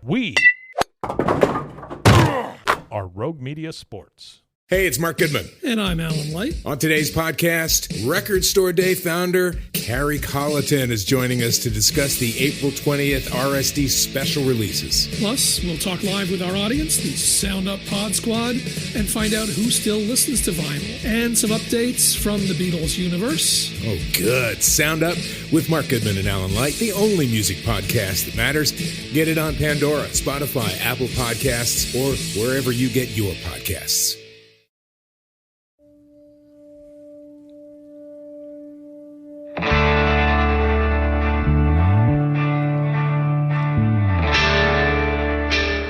We are Rogue Media Sports. Hey, it's Mark Goodman. And I'm Alan Light. On today's podcast, Record Store Day founder Carrie Colleton is joining us to discuss the April 20th RSD special releases. Plus, we'll talk live with our audience, the Sound Up Pod Squad, and find out who still listens to vinyl. And some updates from the Beatles universe. Oh, good. Sound Up with Mark Goodman and Alan Light, the only music podcast that matters. Get it on Pandora, Spotify, Apple Podcasts, or wherever you get your podcasts.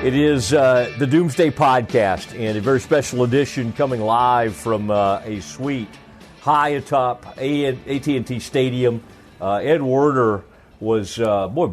It is the Doomsday Podcast, and a very special edition coming live from a suite high atop AT&T Stadium. Ed Werder was,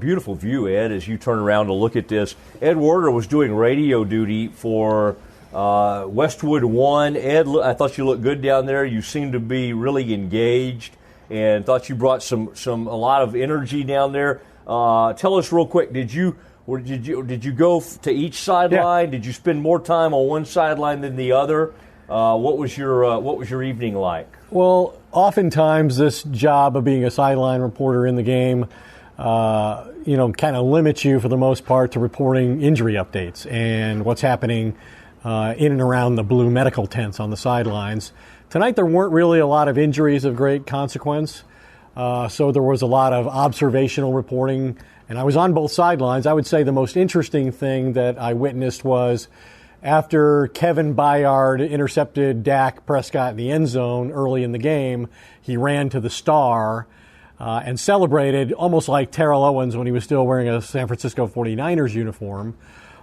beautiful view, Ed, as you turn around to look at this. Ed Werder was doing radio duty for Westwood One. Ed, I thought you looked good down there. You seemed to be really engaged, and thought you brought a lot of energy down there. Tell us real quick, did you go to each sideline? Yeah. Did you spend more time on one sideline than the other? What was your evening like? Well, oftentimes this job of being a sideline reporter in the game, kind of limits you for the most part to reporting injury updates and what's happening in and around the blue medical tents on the sidelines. Tonight there weren't really a lot of injuries of great consequence, so there was a lot of observational reporting. And I was on both sidelines. I would say the most interesting thing that I witnessed was after Kevin Byard intercepted Dak Prescott in the end zone early in the game, he ran to the star and celebrated almost like Terrell Owens when he was still wearing a San Francisco 49ers uniform.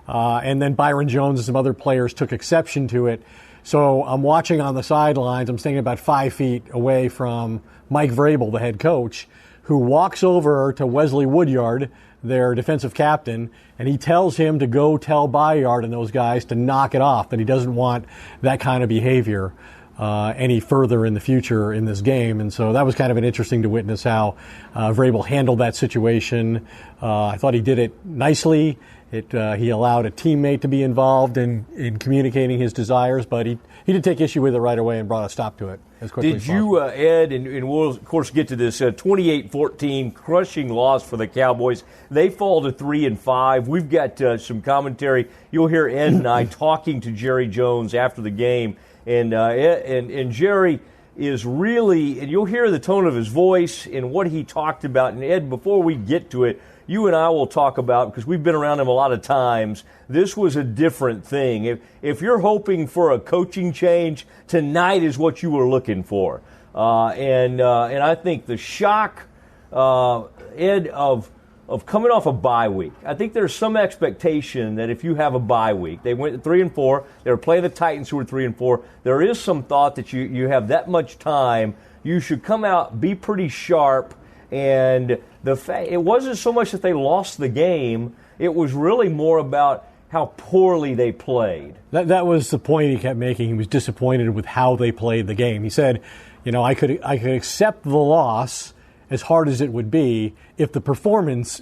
And then Byron Jones and some other players took exception to it. So I'm watching on the sidelines. I'm standing about 5 feet away from Mike Vrabel, the head coach, who walks over to Wesley Woodyard, their defensive captain, and he tells him to go tell Byard and those guys to knock it off, that he doesn't want that kind of behavior any further in the future in this game. And so that was kind of interesting to witness how Vrabel handled that situation. I thought he did it nicely. He allowed a teammate to be involved in communicating his desires, but he did take issue with it right away and brought a stop to it as quickly as possible. Did you, Ed, and we'll, of course, get to this 28-14 crushing loss for the Cowboys. They fall to 3-5. We've got some commentary. You'll hear Ed and I talking to Jerry Jones after the game, and Jerry is really, and you'll hear the tone of his voice and what he talked about. And Ed, before we get to it, you and I will talk about, because we've been around him a lot of times, this was a different thing. If you're hoping for a coaching change, tonight is what you were looking for. And I think the shock, Ed, of coming off a bye week, I think there's some expectation that if you have a bye week, they went 3-4, they were playing the Titans who were 3-4, there is some thought that you have that much time, you should come out, be pretty sharp. And it wasn't so much that they lost the game, it was really more about how poorly they played. That was the point he kept making. He was disappointed with how they played the game. He said, I could accept the loss as hard as it would be if the performance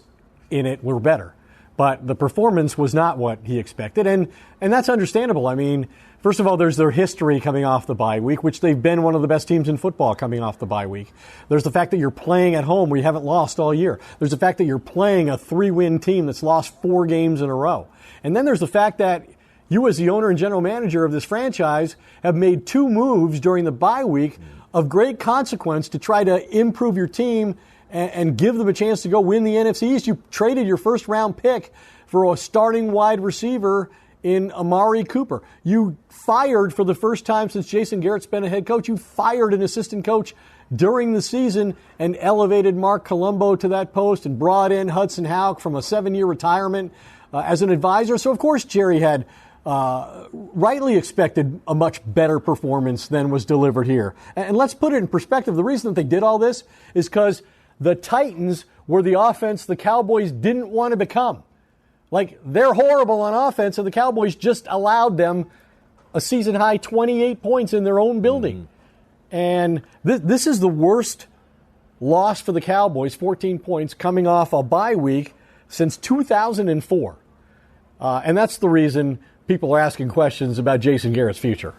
in it were better. But the performance was not what he expected, and that's understandable. I mean, first of all, there's their history coming off the bye week, which they've been one of the best teams in football coming off the bye week. There's the fact that you're playing at home where you haven't lost all year. There's the fact that you're playing a 3-win team that's lost 4 games in a row. And then there's the fact that you, as the owner and general manager of this franchise, have made 2 moves during the bye week of great consequence to try to improve your team and give them a chance to go win the NFC East. You traded your first-round pick for a starting wide receiver in Amari Cooper. You fired, for the first time since Jason Garrett's been a head coach, you fired an assistant coach during the season and elevated Mark Colombo to that post and brought in Hudson Houck from a 7-year retirement as an advisor. So, of course, Jerry had rightly expected a much better performance than was delivered here. And let's put it in perspective. The reason that they did all this is because the Titans were the offense the Cowboys didn't want to become. Like, they're horrible on offense, and the Cowboys just allowed them a season-high 28 points in their own building. And this is the worst loss for the Cowboys, 14 points, coming off a bye week since 2004. And that's the reason people are asking questions about Jason Garrett's future.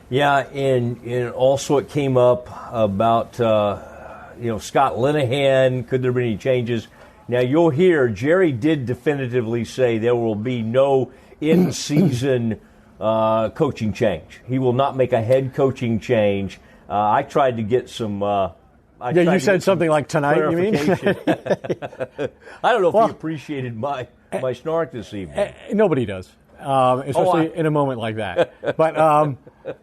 Yeah, and also it came up about, Scott Linehan. Could there be any changes? Now, you'll hear Jerry did definitively say there will be no in-season coaching change. He will not make a head coaching change. I tried to get some... you said something like tonight, you mean? I don't know if he appreciated my snark this evening. Nobody does, especially in a moment like that. But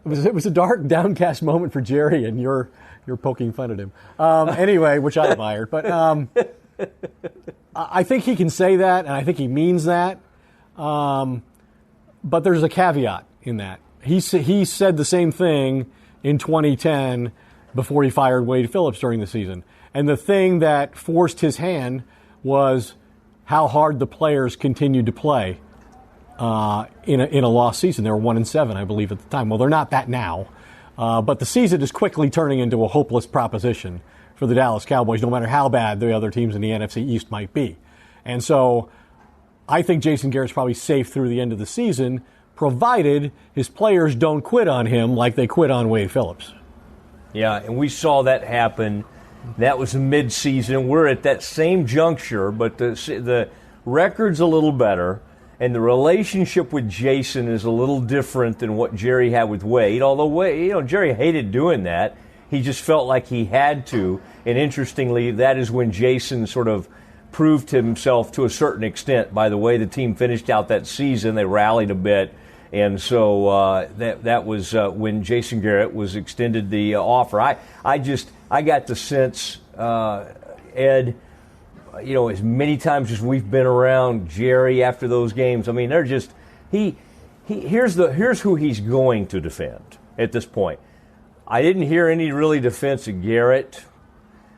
it was a dark, downcast moment for Jerry, and you're poking fun at him. Anyway, which I admired. But I think he can say that, and I think he means that. But there's a caveat in that. He said the same thing in 2010 before he fired Wade Phillips during the season. And the thing that forced his hand was how hard the players continued to play in a lost season. They were 1-7, I believe, at the time. Well, they're not that now. But the season is quickly turning into a hopeless proposition for the Dallas Cowboys, no matter how bad the other teams in the NFC East might be. And so I think Jason Garrett's probably safe through the end of the season, provided his players don't quit on him like they quit on Wade Phillips. Yeah, and we saw that happen. That was mid-season. We're at that same juncture, but the record's a little better, and the relationship with Jason is a little different than what Jerry had with Wade. Although Jerry hated doing that, he just felt like he had to. And interestingly, that is when Jason sort of proved himself to a certain extent. By the way, the team finished out that season. They rallied a bit. And so that was when Jason Garrett was extended the offer. I got the sense, Ed, as many times as we've been around Jerry after those games. I mean, they're just here's who he's going to defend at this point. I didn't hear any really defense of Garrett.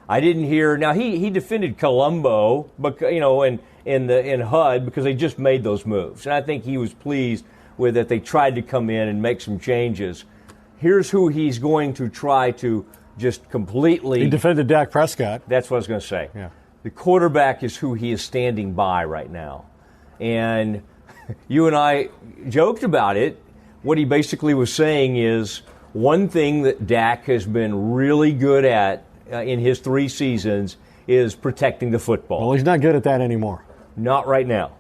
I didn't hear. Now he defended Colombo, but in HUD because they just made those moves, and I think he was pleased with that they tried to come in and make some changes. Here's who he's going to try to just completely... He defended Dak Prescott. That's what I was going to say. Yeah. The quarterback is who he is standing by right now. And you and I joked about it. What he basically was saying is one thing that Dak has been really good at in his 3 seasons is protecting the football. Well, he's not good at that anymore. Not right now.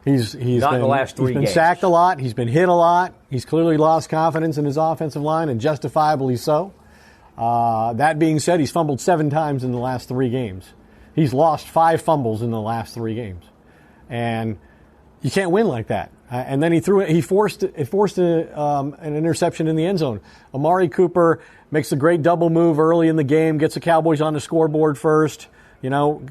He's not in the last 3 games. He's been sacked a lot. He's been hit a lot. He's clearly lost confidence in his offensive line, and justifiably so. That being said, he's fumbled 7 times in the last 3 games. He's lost 5 fumbles in the last 3 games, and you can't win like that. And then he forced an interception in the end zone. Amari Cooper makes a great double move early in the game, gets the Cowboys on the scoreboard first,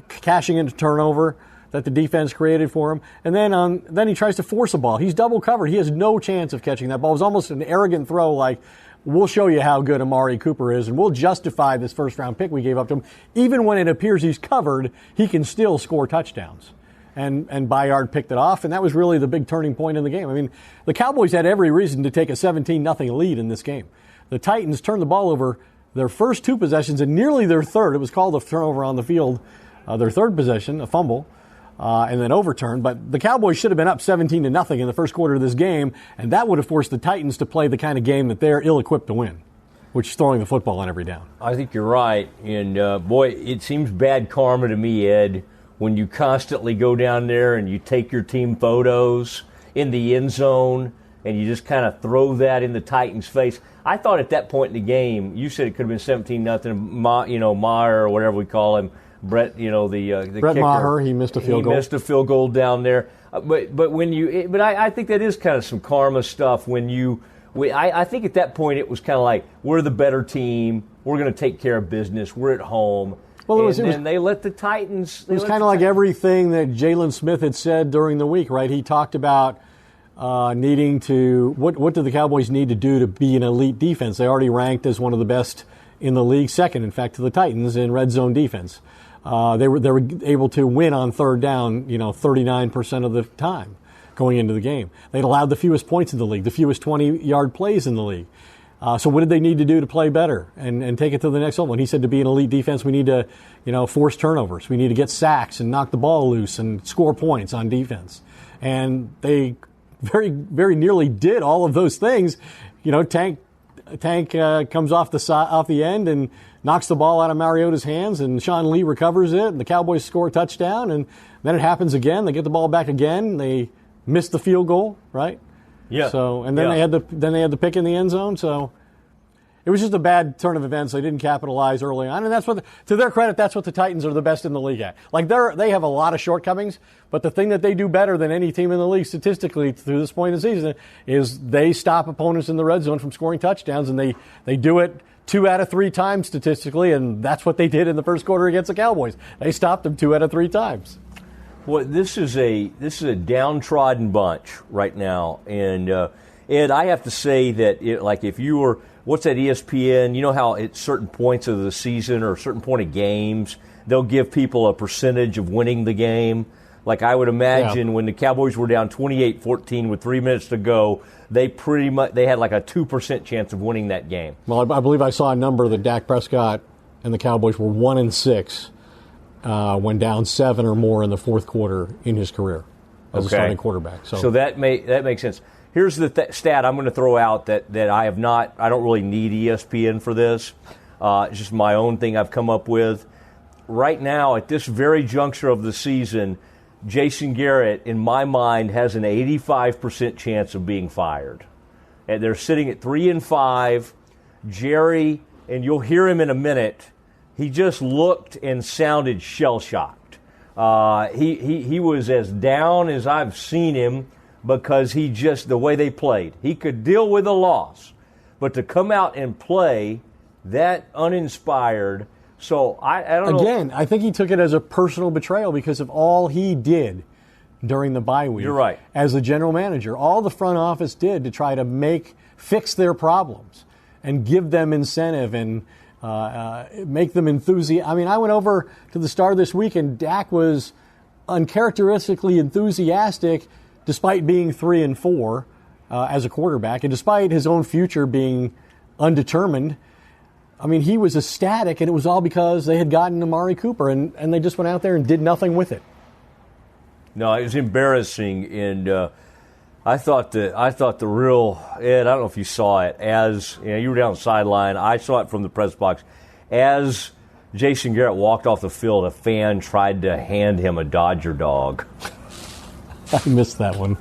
cashing into turnover that the defense created for him. And then he tries to force a ball. He's double covered. He has no chance of catching that ball. It was almost an arrogant throw like, we'll show you how good Amari Cooper is, and we'll justify this first-round pick we gave up to him. Even when it appears he's covered, he can still score touchdowns. And Bayard picked it off, and that was really the big turning point in the game. I mean, the Cowboys had every reason to take a 17-0 lead in this game. The Titans turned the ball over their first 2 possessions and nearly their third. It was called a turnover on the field, their third possession, a fumble. And then overturned. But the Cowboys should have been up 17-0 in the first quarter of this game, and that would have forced the Titans to play the kind of game that they're ill-equipped to win, which is throwing the football on every down. I think you're right. And, boy, it seems bad karma to me, Ed, when you constantly go down there and you take your team photos in the end zone and you just kind of throw that in the Titans' face. I thought at that point in the game, you said it could have been 17-0, Meyer or whatever we call him, Brett, the Brett kicker. Maher, he missed a field goal. He missed a field goal down there. But I think that is kind of some karma stuff. I think at that point it was kind of like, we're the better team. We're going to take care of business. We're at home. Well, they let the Titans. It was kind of like everything that Jalen Smith had said during the week, right? He talked about needing to. What do the Cowboys need to do to be an elite defense? They already ranked as one of the best in the league, second, in fact, to the Titans in red zone defense. They were able to win on third down, 39% of the time going into the game. They'd allowed the fewest points in the league, the fewest 20-yard plays in the league. So what did they need to do to play better and take it to the next level? And he said to be an elite defense, we need to, force turnovers. We need to get sacks and knock the ball loose and score points on defense. And they very, very nearly did all of those things. Tank comes off the end and knocks the ball out of Mariota's hands, and Sean Lee recovers it, and the Cowboys score a touchdown, and then it happens again. They get the ball back again. They miss the field goal, right? Yeah. So and then they had the pick in the end zone. So it was just a bad turn of events. They didn't capitalize early on, and that's what, to their credit, that's what the Titans are the best in the league at. Like they have a lot of shortcomings, but the thing that they do better than any team in the league statistically through this point in the season is they stop opponents in the red zone from scoring touchdowns, and they do it 2 out of 3 times statistically, and that's what they did in the first quarter against the Cowboys. They stopped them 2 out of 3 times. Well, this is a downtrodden bunch right now, and Ed, I have to say that if you were, what's that ESPN? You know how at certain points of the season or a certain point of games, they'll give people a percentage of winning the game. Like I would imagine when the Cowboys were down 28-14 with 3 minutes to go, they had like a 2% chance of winning that game. Well, I believe I saw a number that Dak Prescott and the Cowboys were 1-6 when down 7 or more in the fourth quarter in his career as a starting quarterback. So that makes sense. Here's the stat I'm going to throw out that I don't really need ESPN for this. It's just my own thing I've come up with. Right now, at this very juncture of the season, Jason Garrett, in my mind, has an 85% chance of being fired. And they're sitting at 3-5. Jerry, and you'll hear him in a minute, he just looked and sounded shell-shocked. He was as down as I've seen him because the way they played. He could deal with a loss, but to come out and play that uninspired. So I don't know. Again, I think he took it as a personal betrayal because of all he did during the bye week. You're right. As the general manager, all the front office did to try to fix their problems and give them incentive and make them enthusiastic. I mean, I went over to the start of this week and Dak was uncharacteristically enthusiastic despite being 3-4 as a quarterback and despite his own future being undetermined. I mean, he was ecstatic, and it was all because they had gotten Amari Cooper, and they just went out there and did nothing with it. No, it was embarrassing, and I thought the real Ed. I don't know if you saw it as you were down the sideline. I saw it from the press box as Jason Garrett walked off the field. A fan tried to hand him a Dodger dog. I missed that one.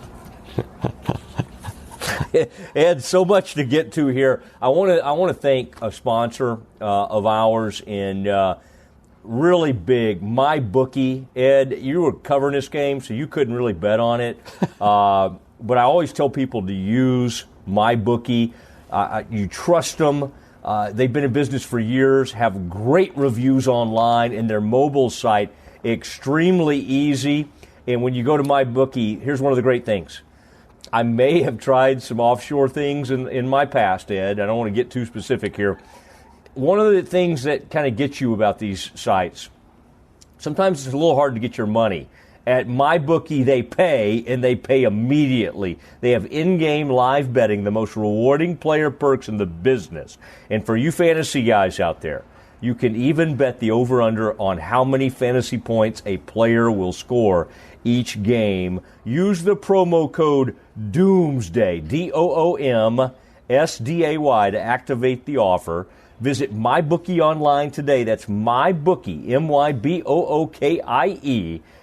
Ed, so much to get to here. I want to thank a sponsor of ours and really big, MyBookie. Ed, you were covering this game, so you couldn't really bet on it. But I always tell people to use MyBookie. You trust them. They've been in business for years, have great reviews online, and their mobile site extremely easy. And when you go to MyBookie, here's one of the great things. I may have tried some offshore things in my past, Ed. I don't want to get too specific here. One of the things that kind of gets you about these sites, sometimes it's a little hard to get your money. At MyBookie, they pay, and they pay immediately. They have in-game live betting, the most rewarding player perks in the business. And for you fantasy guys out there, you can even bet the over-under on how many fantasy points a player will score each game. Use the promo code Doomsday, DOOMSDAY, to activate the offer. Visit MyBookie online today. That's MyBookie, MyBookie.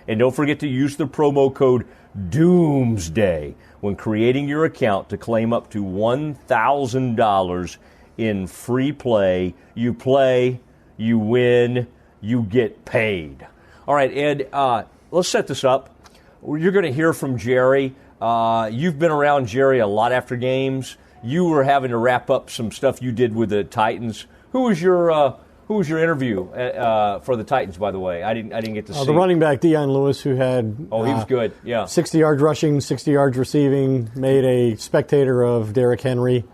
And don't forget to use the promo code Doomsday when creating your account to claim up to $1,000 in free play. You play, you win, you get paid. All right, Ed, let's set this up. You're going to hear from Jerry. You've been around Jerry a lot after games. You were having to wrap up some stuff you did with the Titans. Who was your interview for the Titans, by the way? I didn't get to see. The running back, Deion Lewis, who had he was good. Yeah, 60 yards rushing, 60 yards receiving, made a spectator of Derrick Henry,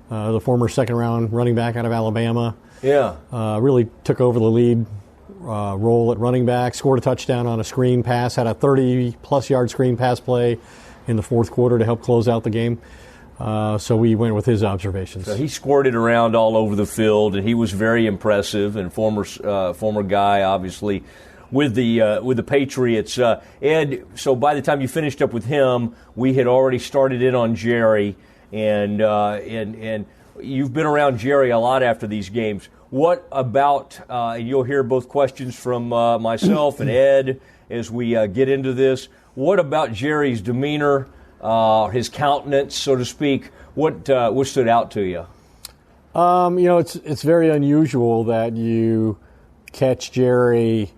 the former second-round running back out of Alabama. Yeah, really took over the lead role at running back, scored a touchdown on a screen pass, had a 30-plus yard screen pass play in the fourth quarter to help close out the game. So we went with his observations. So he squirted around all over the field, and he was very impressive. And former guy, obviously, with the Patriots. Ed, so by the time you finished up with him, we had already started in on Jerry, and you've been around Jerry a lot after these games. What about? And you'll hear both questions from myself and Ed as we get into this. What about Jerry's demeanor? His countenance, so to speak, what stood out to you? It's very unusual that you catch Jerry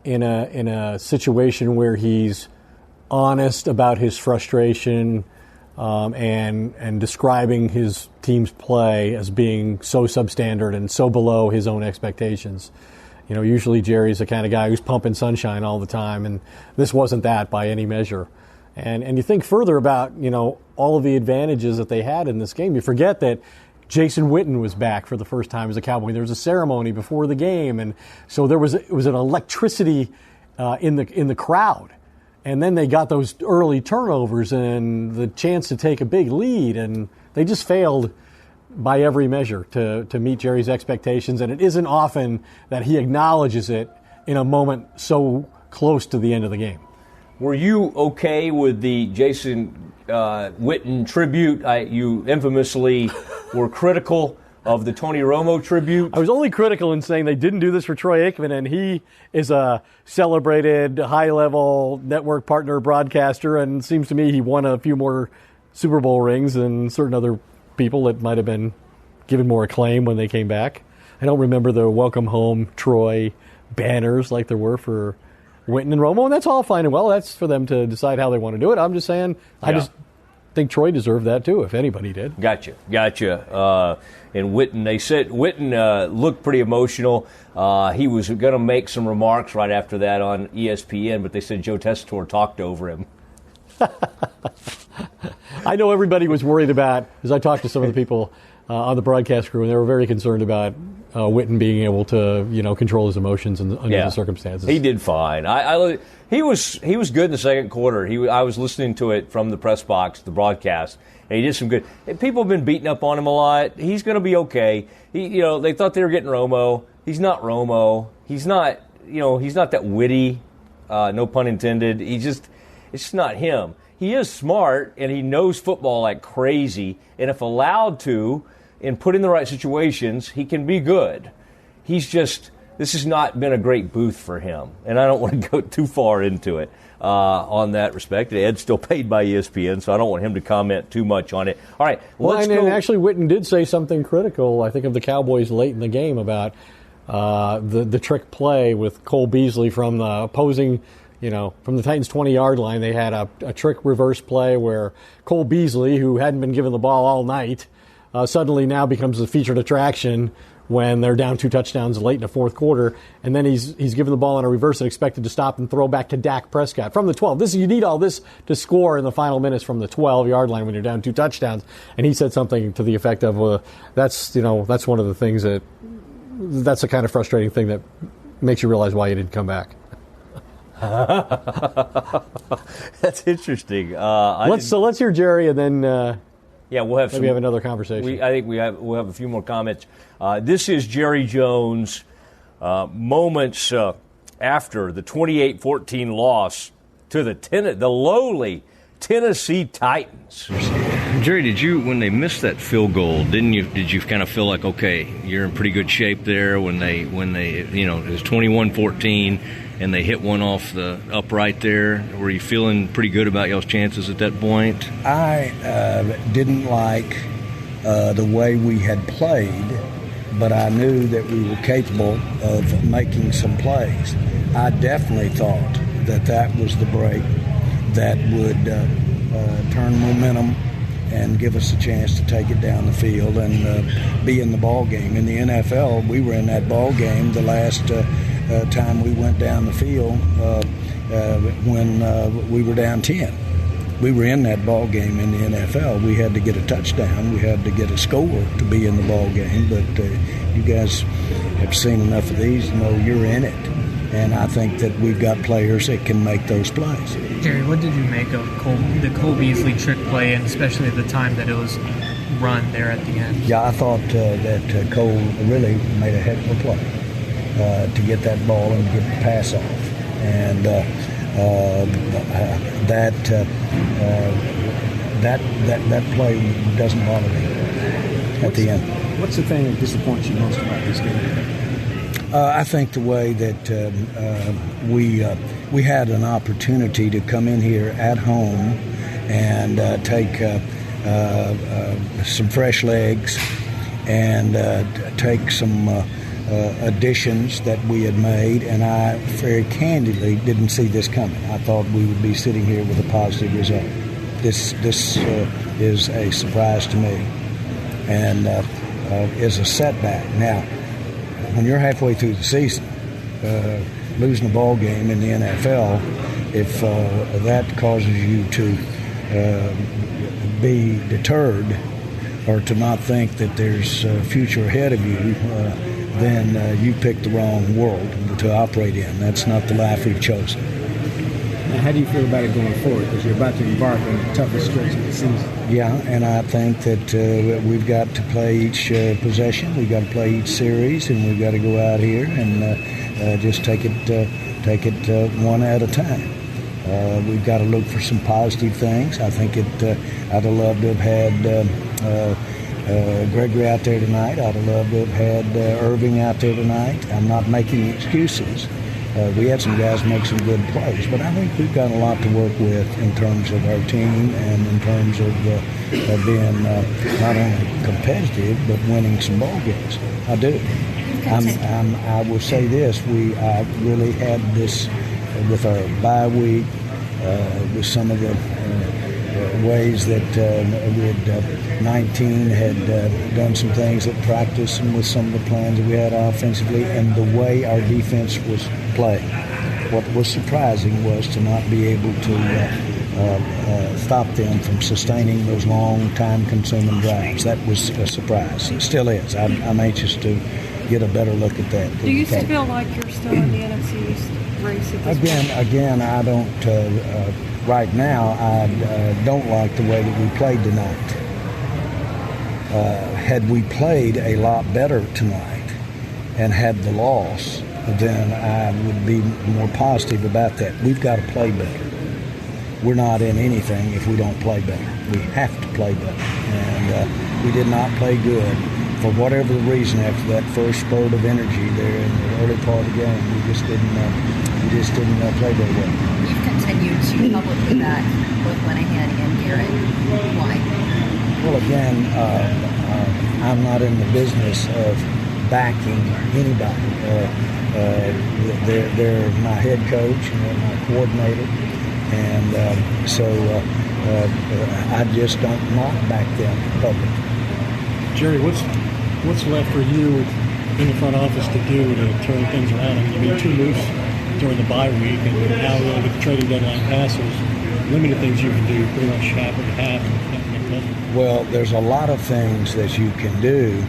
in a situation where he's honest about his frustration and describing his team's play as being so substandard and so below his own expectations. Usually Jerry's the kind of guy who's pumping sunshine all the time, and this wasn't that by any measure. And you think further about, all of the advantages that they had in this game. You forget that Jason Witten was back for the first time as a Cowboy. There was a ceremony before the game, and so it was an electricity in the crowd. And then they got those early turnovers and the chance to take a big lead, and they just failed by every measure to meet Jerry's expectations. And it isn't often that he acknowledges it in a moment so close to the end of the game. Were you okay with the Jason Witten tribute? You infamously were critical of the Tony Romo tribute. I was only critical in saying they didn't do this for Troy Aikman, and he is a celebrated, high-level network partner broadcaster, and it seems to me he won a few more Super Bowl rings than certain other people that might have been given more acclaim when they came back. I don't remember the Welcome Home Troy banners like there were for Witten and Romo, and that's all fine and well. That's for them to decide how they want to do it. I'm just saying, I just think Troy deserved that too, if anybody did. Gotcha. And Witten, they said Witten looked pretty emotional. He was going to make some remarks right after that on ESPN, but they said Joe Tessitore talked over him. I know everybody was worried about, as I talked to some of the people on the broadcast crew, and they were very concerned about Witten being able to, control his emotions under the circumstances. He did fine. He was good in the second quarter. I was listening to it from the press box, the broadcast, and he did some good. People have been beating up on him a lot. He's going to be okay. They thought they were getting Romo. He's not Romo. He's not that witty. No pun intended. It's just not him. He is smart, and he knows football like crazy, and if allowed to, and put in the right situations, he can be good. This has not been a great booth for him, and I don't want to go too far into it on that respect. Ed's still paid by ESPN, so I don't want him to comment too much on it. All right, let's go. And actually, Witten did say something critical, I think, of the Cowboys late in the game about the trick play with Cole Beasley from the opposing, from the Titans' 20-yard line. They had a trick reverse play where Cole Beasley, who hadn't been given the ball all night, suddenly now becomes the featured attraction when they're down 2 touchdowns late in the fourth quarter, and then he's given the ball on a reverse and expected to stop and throw back to Dak Prescott from the 12. You need all this to score in the final minutes from the 12-yard line when you're down 2 touchdowns. And he said something to the effect of, that's one of the things that's the kind of frustrating thing that makes you realize why you didn't come back. That's interesting. Let's hear Jerry, and then we'll have maybe have another conversation. I think we'll have a few more comments. This is Jerry Jones moments after the 28-14 loss to the lowly Tennessee Titans. Jerry, when they missed that field goal, did you kind of feel like, okay, you're in pretty good shape there when they it was 21-14 and they hit one off the upright there? Were you feeling pretty good about y'all's chances at that point? I didn't like the way we had played, but I knew that we were capable of making some plays. I definitely thought that was the break that would turn momentum and give us a chance to take it down the field and be in the ball game. In the NFL, we were in that ball game the last time we went down the field when we were down 10. We were in that ball game in the NFL. We had to get a touchdown. We had to get a score to be in the ball game. But you guys have seen enough of these to know you're in it. And I think that we've got players that can make those plays. Jerry, what did you make of the Cole Beasley trick play, and especially the time that it was run there at the end? Yeah, I thought that Cole really made a heck of a play to get that ball and get the pass off. And that play doesn't bother me at the end. What's the thing that disappoints you most about this game? I think the way that we had an opportunity to come in here at home and take some fresh legs and take some additions that we had made, and I very candidly didn't see this coming. I thought we would be sitting here with a positive result. This is a surprise to me and is a setback. Now, when you're halfway through the season, losing a ball game in the NFL, if that causes you to be deterred or to not think that there's a future ahead of you, then you picked the wrong world to operate in. That's not the life we've chosen. Now, how do you feel about it going forward? Because you're about to embark on the toughest stretch of the season. Yeah, and I think that we've got to play each possession, we've got to play each series, and we've got to go out here and just take it one at a time. We've got to look for some positive things. I think I'd have loved to have had Gregory out there tonight. I'd have loved to have had Irving out there tonight. I'm not making excuses. We had some guys make some good plays, but I think we've got a lot to work with in terms of our team and in terms of being not only competitive but winning some ball games. I do. I will say this: I really had this with our bye week, with some of the ways that 19 had done some things at practice and with some of the plans that we had offensively and the way our defense was playing. What was surprising was to not be able to stop them from sustaining those long, time-consuming drives. That was a surprise. It still is. I'm anxious to get a better look at that. Do you feel like you're still in the NFC East race at this point? Again, I don't. Right now, I don't like the way that we played tonight. Had we played a lot better tonight and had the loss, then I would be more positive about that. We've got to play better. We're not in anything if we don't play better. We have to play better. And we did not play good. For whatever the reason, after that first spurt of energy there in the early part of the game, we just didn't play very well. You've continued to publicly back both Linehan and Garrett. Why? Well, again, I'm not in the business of backing anybody. They're my head coach and they're my coordinator, and so I just don't not back them publicly. Jerry, what's left for you in the front office to do to turn things around? I mean, you made 2 moves during the bye week, and now with the trading deadline passes, limited things you can do, pretty much half and half. Well, there's a lot of things that you can do.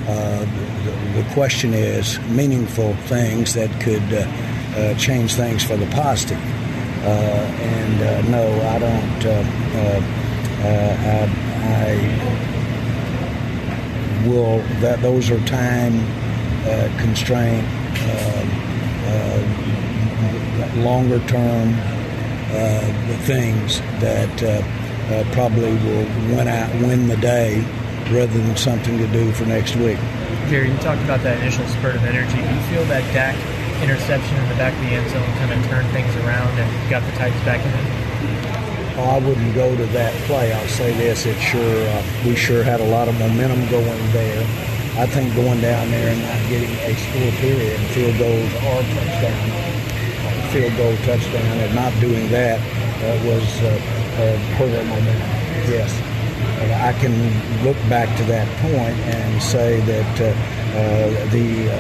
The question is meaningful things that could change things for the positive. No, I don't. Those are time constraint, longer term things that probably will win the day rather than something to do for next week. Jerry, you talked about that initial spurt of energy. Do you feel that Dak interception in the back of the end zone kind of turned things around and got the Titans back in it? I wouldn't go to that play. I'll say this: we sure had a lot of momentum going there. I think going down there and not getting a score period, field goals or touchdown, and not doing that was hurt our momentum. Yes, I can look back to that point and say that the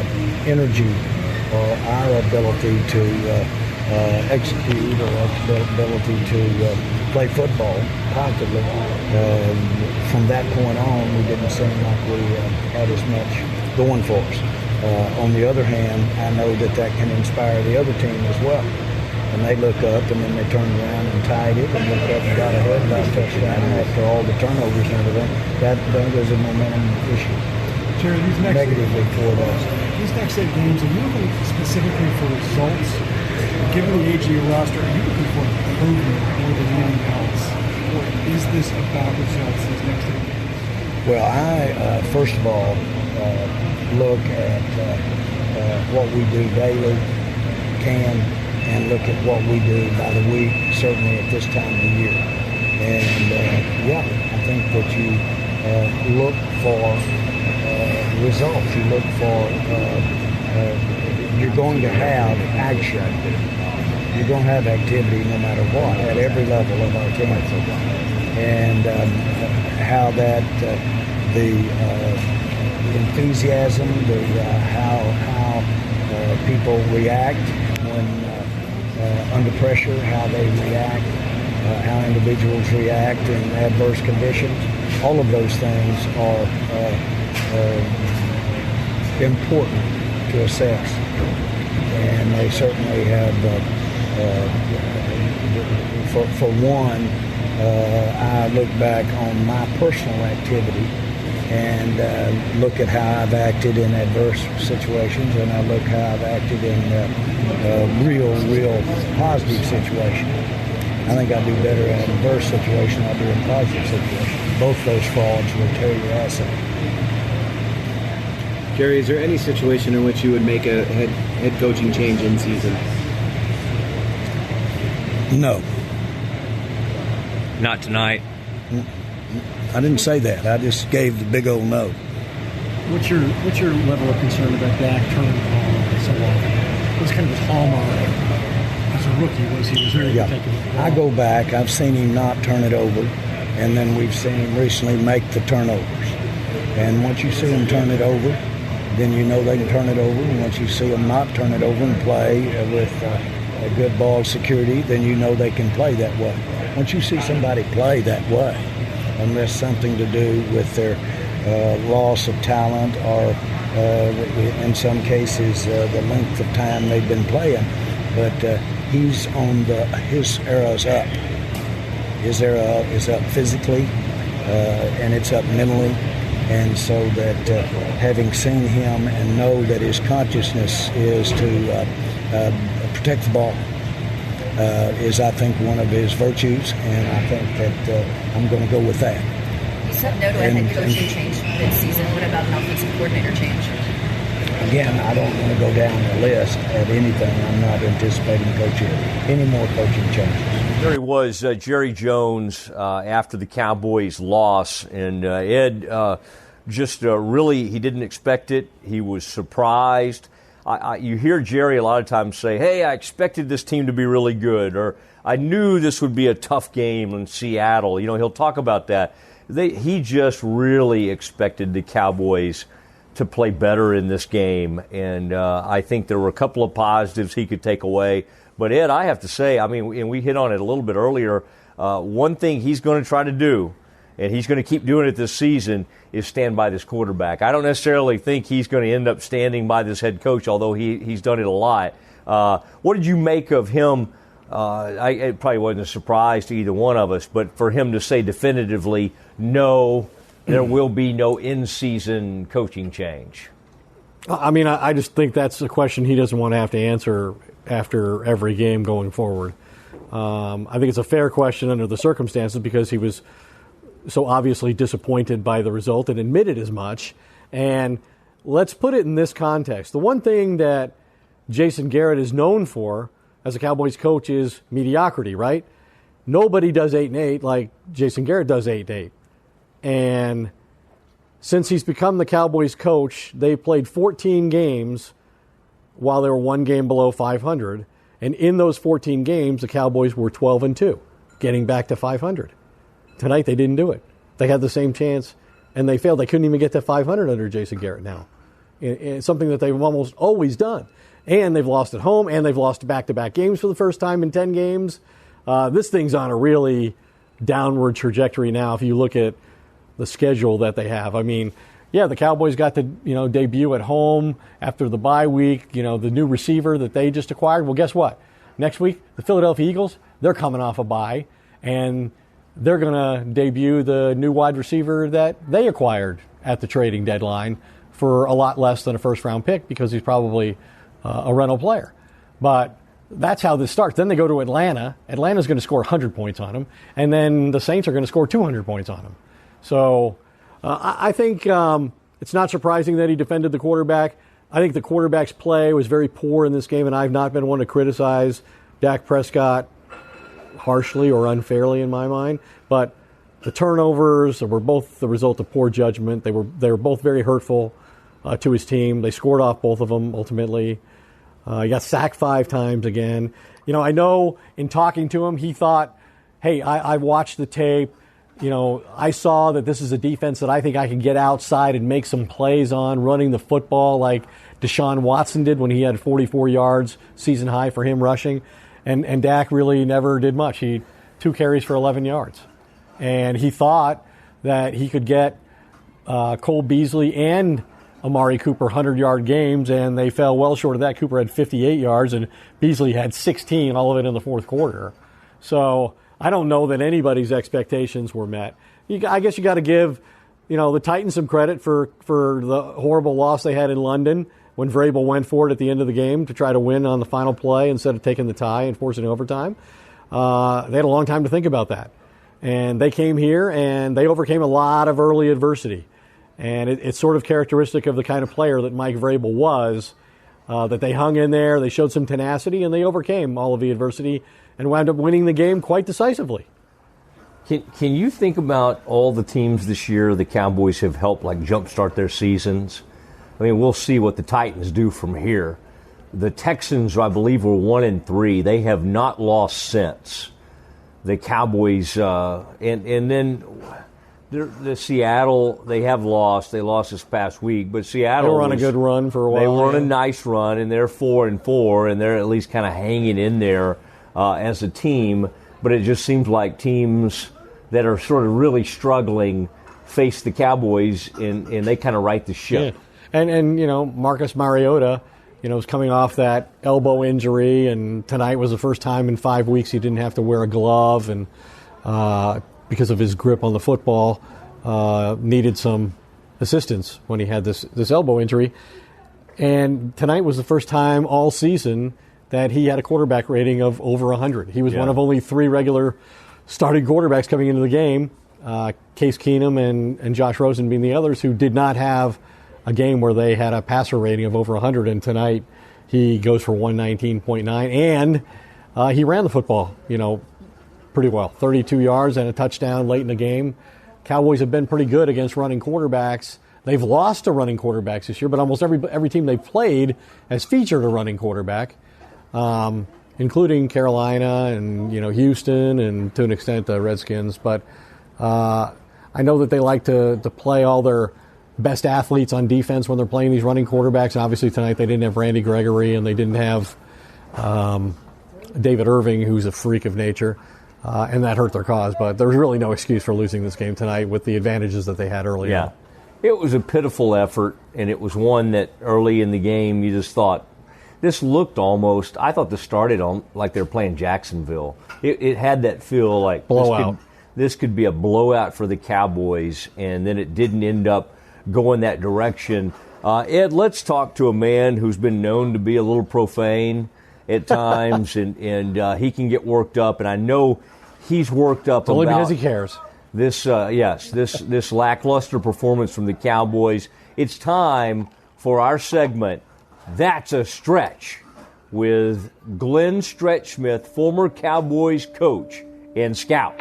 energy or our ability to execute or our ability to play football positively, from that point on, we didn't seem like we had as much going for us. On the other hand, I know that can inspire the other team as well. and they look up, and then they turn around and tied it and look up and got ahead and got a touchdown. And after all the turnovers and everything, that was a momentum issue. Jerry, these next negatively toward us. These next 8 games, are you looking specifically for results? Given the age of your roster, are you looking for improvement more than anything else? Or is this about results these next 8 games? Well, I, first of all, look at what we do daily, and look at what we do by the week, certainly at this time of the year. And, I think that you look for results. You look for, you're going to have action. You're going to have activity no matter what at every level of our team. And how that, the enthusiasm, how people react when under pressure, how they react, how individuals react in adverse conditions. All of those things are important to assess, and they certainly have. For one, I look back on my personal activity and look at how I've acted in adverse situations, and I look how I've acted in real positive situations. I think I do better in an adverse situation than I do in positive situations. Both those frauds will tear your ass up. Jerry, is there any situation in which you would make a head coaching change in season? No. Not tonight. I didn't say that. I just gave the big old no. What's your level of concern about Dak turning the ball so often? It was kind of his hallmark as a rookie. He was very good taking the ball. I go back. I've seen him not turn it over, and then we've seen him recently make the turnovers. And once you see him turn it over, then you know they can turn it over. And once you see them not turn it over and play with a good ball security, then you know they can play that way. Once you see somebody play that way, unless something to do with their loss of talent or in some cases the length of time they've been playing, but he's on his era's up. His era is up physically and it's up mentally. And so that having seen him and know that his consciousness is to protect the ball is, I think, one of his virtues, and I think that I'm going to go with that. You said no to a head coaching change mid-season. What about an offensive coordinator change? Again, I don't want to go down the list at anything. I'm not anticipating any more coaching changes. There he was, Jerry Jones, after the Cowboys' loss, and Ed really, he didn't expect it. He was surprised. You hear Jerry a lot of times say, hey, I expected this team to be really good, or I knew this would be a tough game in Seattle. You know, he'll talk about that. He just really expected the Cowboys to play better in this game, and I think there were a couple of positives he could take away. But, Ed, I have to say, I mean, and we hit on it a little bit earlier, one thing he's going to try to do, and he's going to keep doing it this season, is stand by this quarterback. I don't necessarily think he's going to end up standing by this head coach, although he's done it a lot. What did you make of him? It probably wasn't a surprise to either one of us, but for him to say definitively, no, there will be no in-season coaching change. I mean, I just think that's a question he doesn't want to have to answer after every game going forward. I think it's a fair question under the circumstances because he was so obviously disappointed by the result and admitted as much. And let's put it in this context. The one thing that Jason Garrett is known for as a Cowboys coach is mediocrity, right? Nobody does 8-8 like Jason Garrett does 8-8. And since he's become the Cowboys coach, they played 14 games while they were one game below 500. And in those 14 games, the Cowboys were 12-2, getting back to 500. Tonight, they didn't do it. They had the same chance, and they failed. They couldn't even get to 500 under Jason Garrett now. It's something that they've almost always done. And they've lost at home, and they've lost back-to-back games for the first time in 10 games. This thing's on a really downward trajectory now if you look at the schedule that they have. I mean, yeah, the Cowboys got to debut at home after the bye week, the new receiver that they just acquired. Well, guess what? Next week, the Philadelphia Eagles, they're coming off a bye, and they're going to debut the new wide receiver that they acquired at the trading deadline for a lot less than a first-round pick because he's probably a rental player. But that's how this starts. Then they go to Atlanta. Atlanta's going to score 100 points on them, and then the Saints are going to score 200 points on them. So I think it's not surprising that he defended the quarterback. I think the quarterback's play was very poor in this game, and I've not been one to criticize Dak Prescott harshly or unfairly in my mind. But the turnovers were both the result of poor judgment. They were both very hurtful to his team. They scored off both of them ultimately. He got sacked 5 times again. I know in talking to him, he thought, hey, I watched the tape. I saw that this is a defense that I think I can get outside and make some plays on, running the football like Deshaun Watson did when he had 44 yards, season high for him rushing. And Dak really never did much. He 2 carries for 11 yards. And he thought that he could get Cole Beasley and Amari Cooper 100-yard games, and they fell well short of that. Cooper had 58 yards, and Beasley had 16, all of it in the fourth quarter. So I don't know that anybody's expectations were met. I guess you got to give, the Titans some credit for the horrible loss they had in London when Vrabel went for it at the end of the game to try to win on the final play instead of taking the tie and forcing overtime. They had a long time to think about that. And they came here, and they overcame a lot of early adversity. And it's sort of characteristic of the kind of player that Mike Vrabel was, that they hung in there, they showed some tenacity, and they overcame all of the adversity and wound up winning the game quite decisively. Can you think about all the teams this year the Cowboys have helped jumpstart their seasons? I mean, we'll see what the Titans do from here. The Texans, I believe, were 1-3. They have not lost since. The Cowboys, and then the Seattle, they have lost. They lost this past week, but Seattle, they were on a good run for a while. They were on a nice run, and they're 4-4, and they're at least kind of hanging in there as a team. But it just seems like teams that are sort of really struggling face the Cowboys, and they kind of right the ship. Yeah. And Marcus Mariota, was coming off that elbow injury, and tonight was the first time in 5 weeks he didn't have to wear a glove, and because of his grip on the football, needed some assistance when he had this elbow injury. And tonight was the first time all season that he had a quarterback rating of over 100. He was one of only 3 regular starting quarterbacks coming into the game, Case Keenum and Josh Rosen being the others, who did not have a game where they had a passer rating of over 100. And tonight he goes for 119.9, and he ran the football, pretty well. 32 yards and a touchdown late in the game. Cowboys have been pretty good against running quarterbacks. They've lost to running quarterbacks this year, but almost every team they've played has featured a running quarterback, including Carolina and Houston and to an extent the Redskins. But I know that they like to play all their best athletes on defense when they're playing these running quarterbacks. And obviously tonight they didn't have Randy Gregory, and they didn't have David Irving, who's a freak of nature. And that hurt their cause, but there's really no excuse for losing this game tonight with the advantages that they had early on. It was a pitiful effort, and it was one that early in the game you just thought, this looked almost, I thought this started on like they were playing Jacksonville. It had that feel like blowout. This could be a blowout for the Cowboys, and then it didn't end up going that direction. Ed, let's talk to a man who's been known to be a little profane at times, and he can get worked up, and I know he's worked up only about because he cares. This this lackluster performance from the Cowboys. It's time for our segment, That's a Stretch, with Glenn Stretch Smith, former Cowboys coach and scout.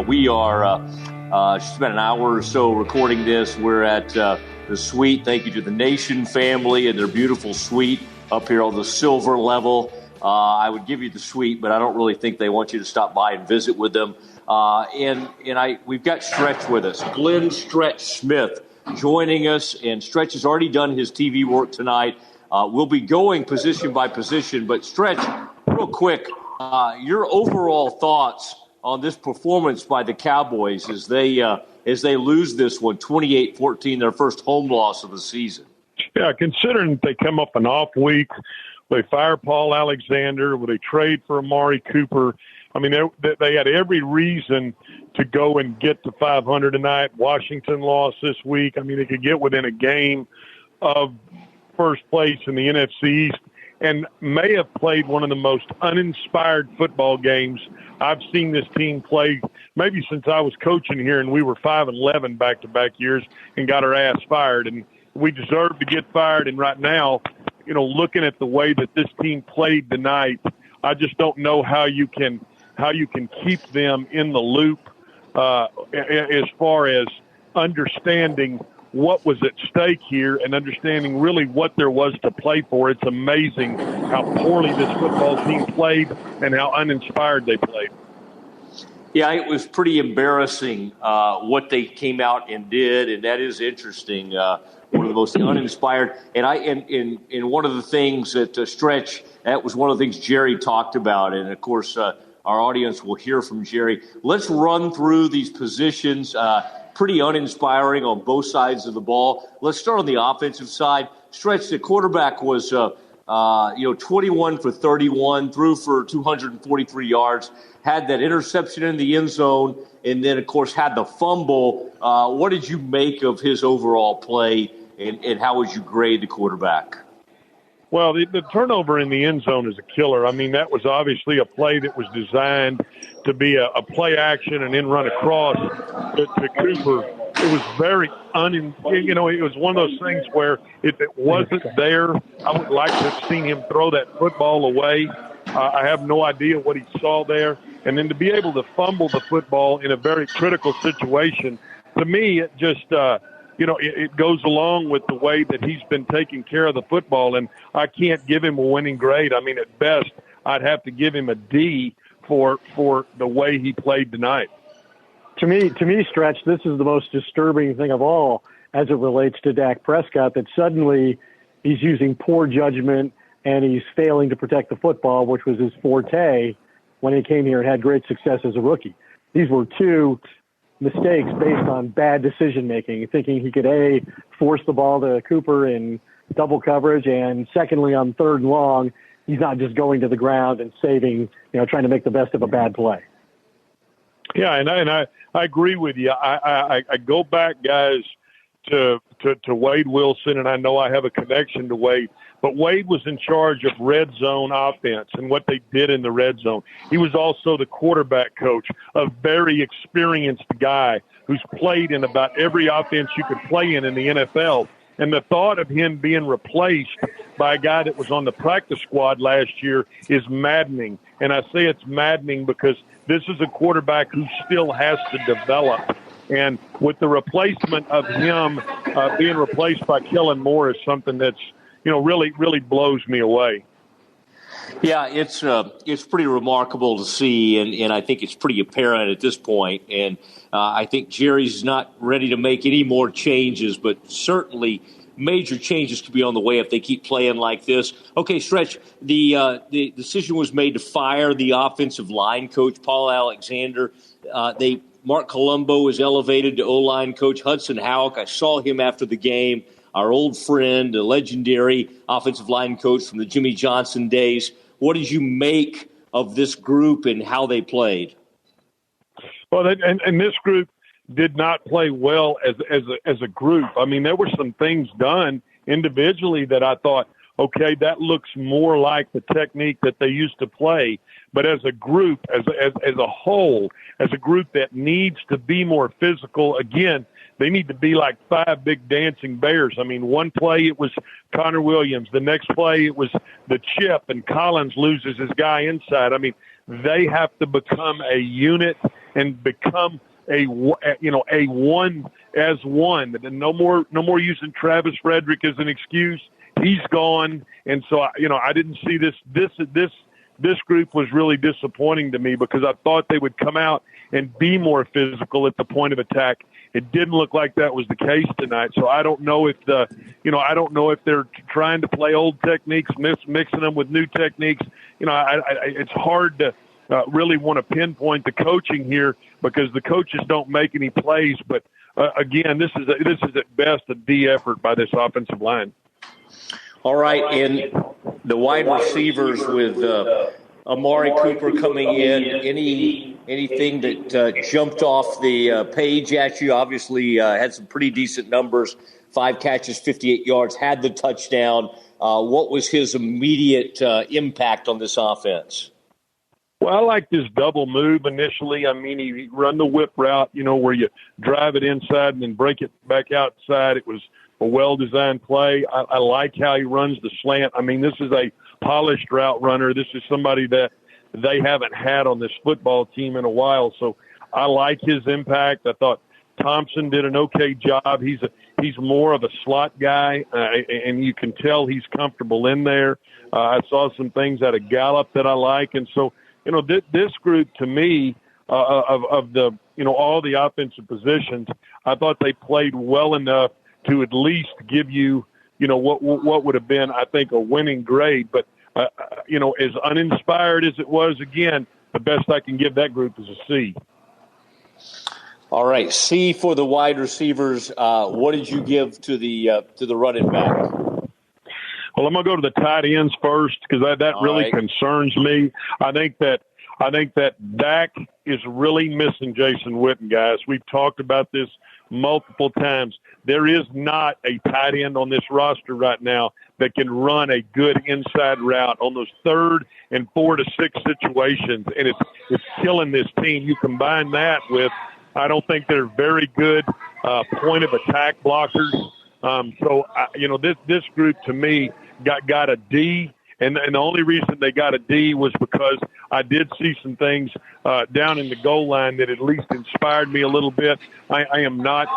We are spent an hour or so recording this. We're at the suite. Thank you to the Nation family and their beautiful suite up here on the silver level. I would give you the suite, but I don't really think they want you to stop by and visit with them. We've got Stretch with us, Glenn Stretch Smith, joining us. And Stretch has already done his TV work tonight. We'll be going position by position, but Stretch, real quick, your overall thoughts on this performance by the Cowboys as they lose this one, 28-14, their first home loss of the season. Yeah, considering they come up an off week They fire Paul Alexander. They trade for Amari Cooper. I mean, they had every reason to go and get to 500 tonight. Washington lost this week. I mean, they could get within a game of first place in the NFC East and may have played one of the most uninspired football games I've seen this team play maybe since I was coaching here, and we were 5-11 back-to-back years and got our ass fired. And we deserve to get fired. And right now, looking at the way that this team played tonight, I just don't know how you can keep them in the loop as far as understanding what was at stake here and understanding really what there was to play for. It's amazing how poorly this football team played and how uninspired they played. Yeah, it was pretty embarrassing what they came out and did, and that is interesting. One of the most uninspired. And one of the things that Stretch, that was one of the things Jerry talked about, and of course our audience will hear from Jerry. Let's run through these positions. Pretty uninspiring on both sides of the ball. Let's start on the offensive side. Stretch, the quarterback was 21 for 31, threw for 243 yards, had that interception in the end zone, and then, of course, had the fumble. What did you make of his overall play, and how would you grade the quarterback? Well, the turnover in the end zone is a killer. I mean, that was obviously a play that was designed to be a play action and then run across to Cooper. It was very it was one of those things where if it wasn't there, I would like to have seen him throw that football away. I have no idea what he saw there. And then to be able to fumble the football in a very critical situation, to me, it just it goes along with the way that he's been taking care of the football, and I can't give him a winning grade. I mean, at best, I'd have to give him a D for the way he played tonight. To me, Stretch, this is the most disturbing thing of all as it relates to Dak Prescott, that suddenly he's using poor judgment and he's failing to protect the football, which was his forte when he came here and had great success as a rookie. These were two mistakes based on bad decision-making, thinking he could, A, force the ball to Cooper in double coverage, and secondly, on third and long, he's not just going to the ground and saving, trying to make the best of a bad play. Yeah, and I agree with you. I go back, guys, to Wade Wilson, and I know I have a connection to Wade, but Wade was in charge of red zone offense and what they did in the red zone. He was also the quarterback coach, a very experienced guy who's played in about every offense you could play in the NFL. And the thought of him being replaced by a guy that was on the practice squad last year is maddening. And I say it's maddening because this is a quarterback who still has to develop. And with the replacement of him being replaced by Kellen Moore is something that's, really, really blows me away. Yeah, it's pretty remarkable to see, and I think it's pretty apparent at this point. And I think Jerry's not ready to make any more changes, but certainly major changes could be on the way if they keep playing like this. Okay, Stretch, the decision was made to fire the offensive line coach, Paul Alexander. Mark Colombo is elevated to O-line coach. Hudson Houck, I saw him after the game, our old friend, a legendary offensive line coach from the Jimmy Johnson days. What did you make of this group and how they played? Well, and this group did not play well as a group. I mean, there were some things done individually that I thought, okay, that looks more like the technique that they used to play. But as a group, as a whole, as a group that needs to be more physical, again, they need to be like five big dancing bears. I mean, one play it was Connor Williams. The next play it was the chip, and Collins loses his guy inside. I mean, they have to become a unit and become a one as one. And no more using Travis Frederick as an excuse. He's gone, and so I didn't see this group was really disappointing to me because I thought they would come out and be more physical at the point of attack. It didn't look like that was the case tonight. So I don't know if they're trying to play old techniques, mixing them with new techniques. It's hard to really want to pinpoint the coaching here because the coaches don't make any plays. But again, this is at best a D effort by this offensive line. All right, and the wide receivers with Amari Cooper coming in, anything that jumped off the page at you? Obviously had some pretty decent numbers, 5 catches, 58 yards, had the touchdown. What was his immediate impact on this offense? Well, I like this double move initially. I mean, he run the whip route, where you drive it inside and then break it back outside. It was a well-designed play. I like how he runs the slant. I mean, this is a polished route runner. This is somebody that they haven't had on this football team in a while. So I like his impact. I thought Thompson did an okay job. He's more of a slot guy, and you can tell he's comfortable in there. I saw some things out of Gallup that I like. And so, this group to me of the, all the offensive positions, I thought they played well enough to at least give you, what would have been, I think, a winning grade. But, as uninspired as it was, again, the best I can give that group is a C. All right, C for the wide receivers. What did you give to the running back? Well, I'm going to go to the tight ends first because that really concerns me. I think that Dak is really missing Jason Witten, guys. We've talked about this multiple times. There is not a tight end on this roster right now that can run a good inside route on those 3rd and 4 to 6 situations, and it's killing this team. You combine that with, I don't think they're very good point of attack blockers. This group to me got a D, and the only reason they got a D was because I did see some things down in the goal line that at least inspired me a little bit. I'm not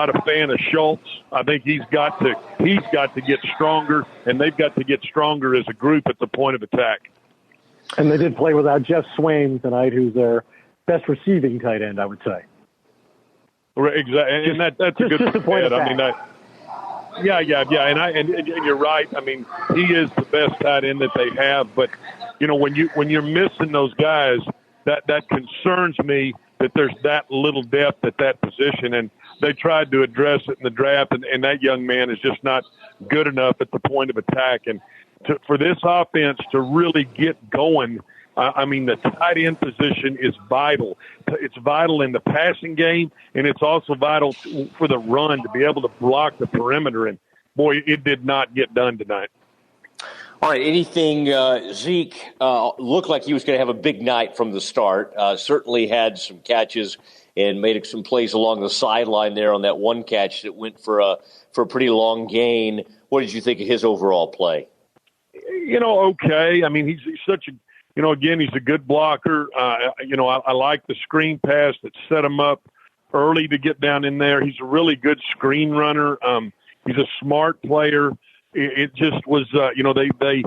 a fan of Schultz. I think he's got to get stronger, and they've got to get stronger as a group at the point of attack. And they did play without Jeff Swain tonight, who's their best receiving tight end, I would say. Right, exactly, and that's a good point. I mean, yeah, and you're right. I mean, he is the best tight end that they have. But when you're missing those guys, that concerns me that there's that little depth at that position. And they tried to address it in the draft, and that young man is just not good enough at the point of attack. And for this offense to really get going, the tight end position is vital. It's vital in the passing game, and it's also vital for the run to be able to block the perimeter. And, boy, it did not get done tonight. All right, anything Zeke looked like he was going to have a big night from the start. Certainly had some catches and made some plays along the sideline there on that one catch that went for a pretty long gain. What did you think of his overall play? Okay. I mean, he's such a – again, he's a good blocker. I like the screen pass that set him up early to get down in there. He's a really good screen runner. He's a smart player. It just was, they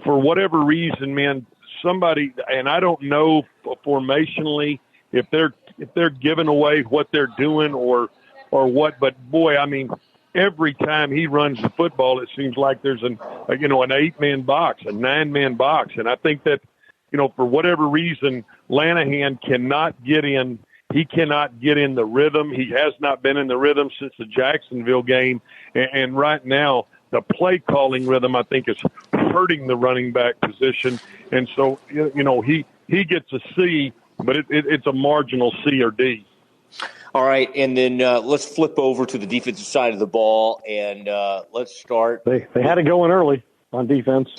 for whatever reason, man, somebody, and I don't know formationally if they're giving away what they're doing or what, but boy, I mean, every time he runs the football, it seems like there's an 8-man box, a 9-man box. And I think that, for whatever reason, Lanahan cannot get in. He cannot get in the rhythm. He has not been in the rhythm since the Jacksonville game. And right now, the play calling rhythm, I think, is hurting the running back position. And so, he gets a C, but it's a marginal C or D. All right, and then let's flip over to the defensive side of the ball, and let's start. They had it going early on defense.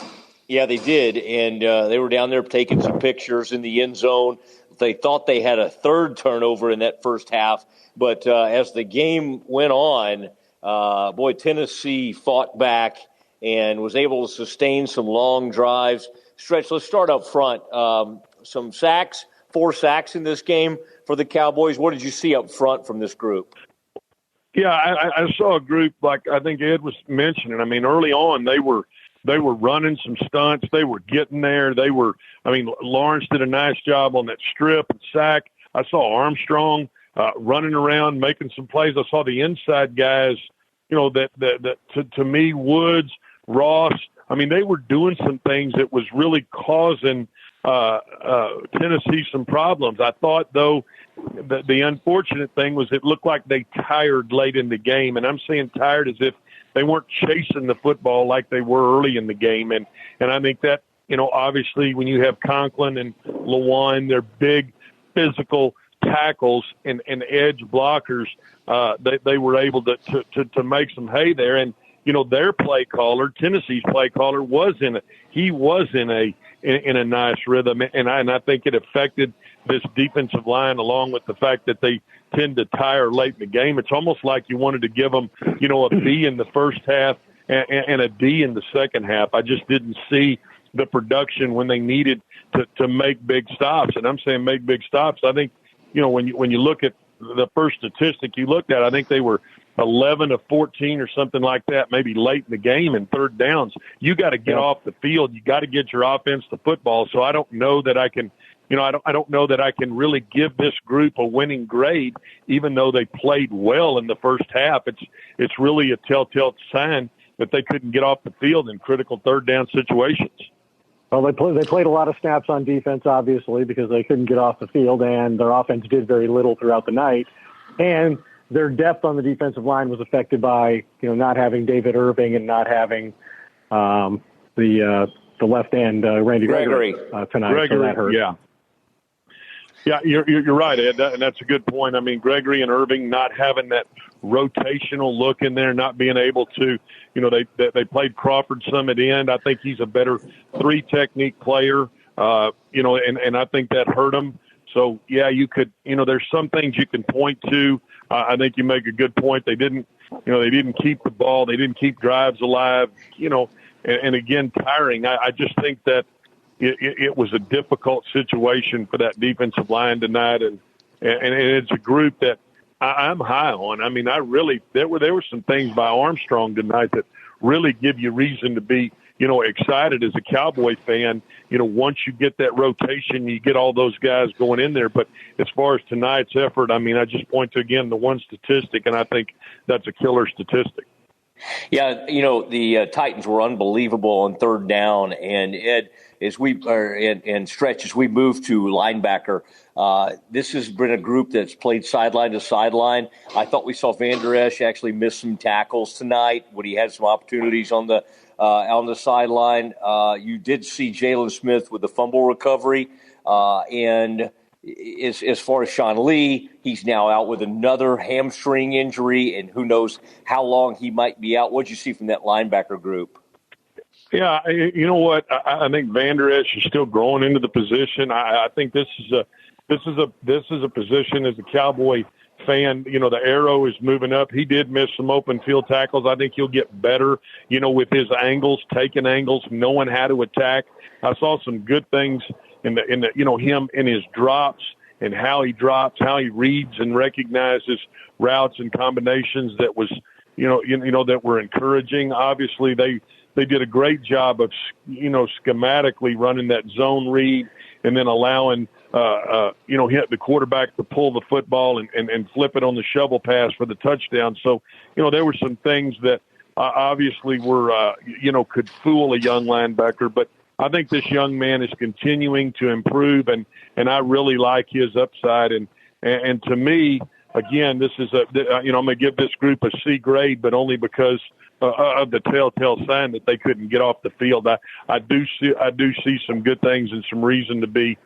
Yeah, they did, and they were down there taking some pictures in the end zone. They thought they had a third turnover in that first half, but as the game went on, Tennessee fought back and was able to sustain some long drives. Stretch, let's start up front. Some sacks, 4 sacks in this game for the Cowboys. What did you see up front from this group? Yeah, I saw a group like I think Ed was mentioning. I mean, early on they were running some stunts. They were getting there. Lawrence did a nice job on that strip and sack. I saw Armstrong running around, making some plays. I saw the inside guys, to me, Woods, Ross. I mean, they were doing some things that was really causing Tennessee some problems. I thought, though, the unfortunate thing was it looked like they tired late in the game. And I'm saying tired as if they weren't chasing the football like they were early in the game. And I think that, obviously when you have Conklin and Lewan, they're big physical tackles and edge blockers, they were able to make some hay there. And, their play caller, Tennessee's play caller, was in a nice rhythm. And I think it affected this defensive line, along with the fact that they tend to tire late in the game. It's almost like you wanted to give them, a B in the first half and a D in the second half. I just didn't see the production when they needed to make big stops. And I'm saying make big stops. I think, when you look at the first statistic you looked at, I think they were 11 of 14 or something like that, maybe late in the game in third downs. You got to get off the field. You got to get your offense to football. So I don't know that I can, I don't know that I can really give this group a winning grade, even though they played well in the first half. It's really a telltale sign that they couldn't get off the field in critical third down situations. Well, they played a lot of snaps on defense, obviously, because they couldn't get off the field, and their offense did very little throughout the night. And their depth on the defensive line was affected by, not having David Irving and not having the left end Randy Gregory tonight. So that hurt. Yeah, you're right, Ed, and that's a good point. I mean, Gregory and Irving not having that rotational look in there, not being able to, they played Crawford some at end. I think he's a better three technique player, and I think that hurt him. So, yeah, you could, there's some things you can point to. I think you make a good point. They didn't keep the ball. They didn't keep drives alive, and again, tiring. I just think that it was a difficult situation for that defensive line tonight. And it's a group that I'm high on. I mean, there were some things by Armstrong tonight that really give you reason to be, excited as a Cowboy fan. Once you get that rotation, you get all those guys going in there. But as far as tonight's effort, I mean, I just point to, again, the one statistic, and I think that's a killer statistic. Yeah, the Titans were unbelievable on third down, and Ed, as we move to linebacker, this has been a group that's played sideline to sideline. I thought we saw Van Der Esch actually miss some tackles tonight when he had some opportunities on the sideline. You did see Jalen Smith with the fumble recovery, and as far as Sean Lee, he's now out with another hamstring injury, and who knows how long he might be out. What did you see from that linebacker group? Yeah, you know what? I think Van Der Esch is still growing into the position. I think this is a position as a Cowboy fan. The arrow is moving up. He did miss some open field tackles. I think he'll get better, with his angles, taking angles, knowing how to attack. I saw some good things in the him in his drops and how he drops, how he reads and recognizes routes and combinations that was, that were encouraging. Obviously, they did a great job of, schematically running that zone read and then allowing, hit the quarterback to pull the football and flip it on the shovel pass for the touchdown. So, there were some things that obviously were, could fool a young linebacker, but I think this young man is continuing to improve, and I really like his upside. And to me, again, this is I'm going to give this group a C grade, but only because of the telltale sign that they couldn't get off the field. I do see some good things and some reason to be,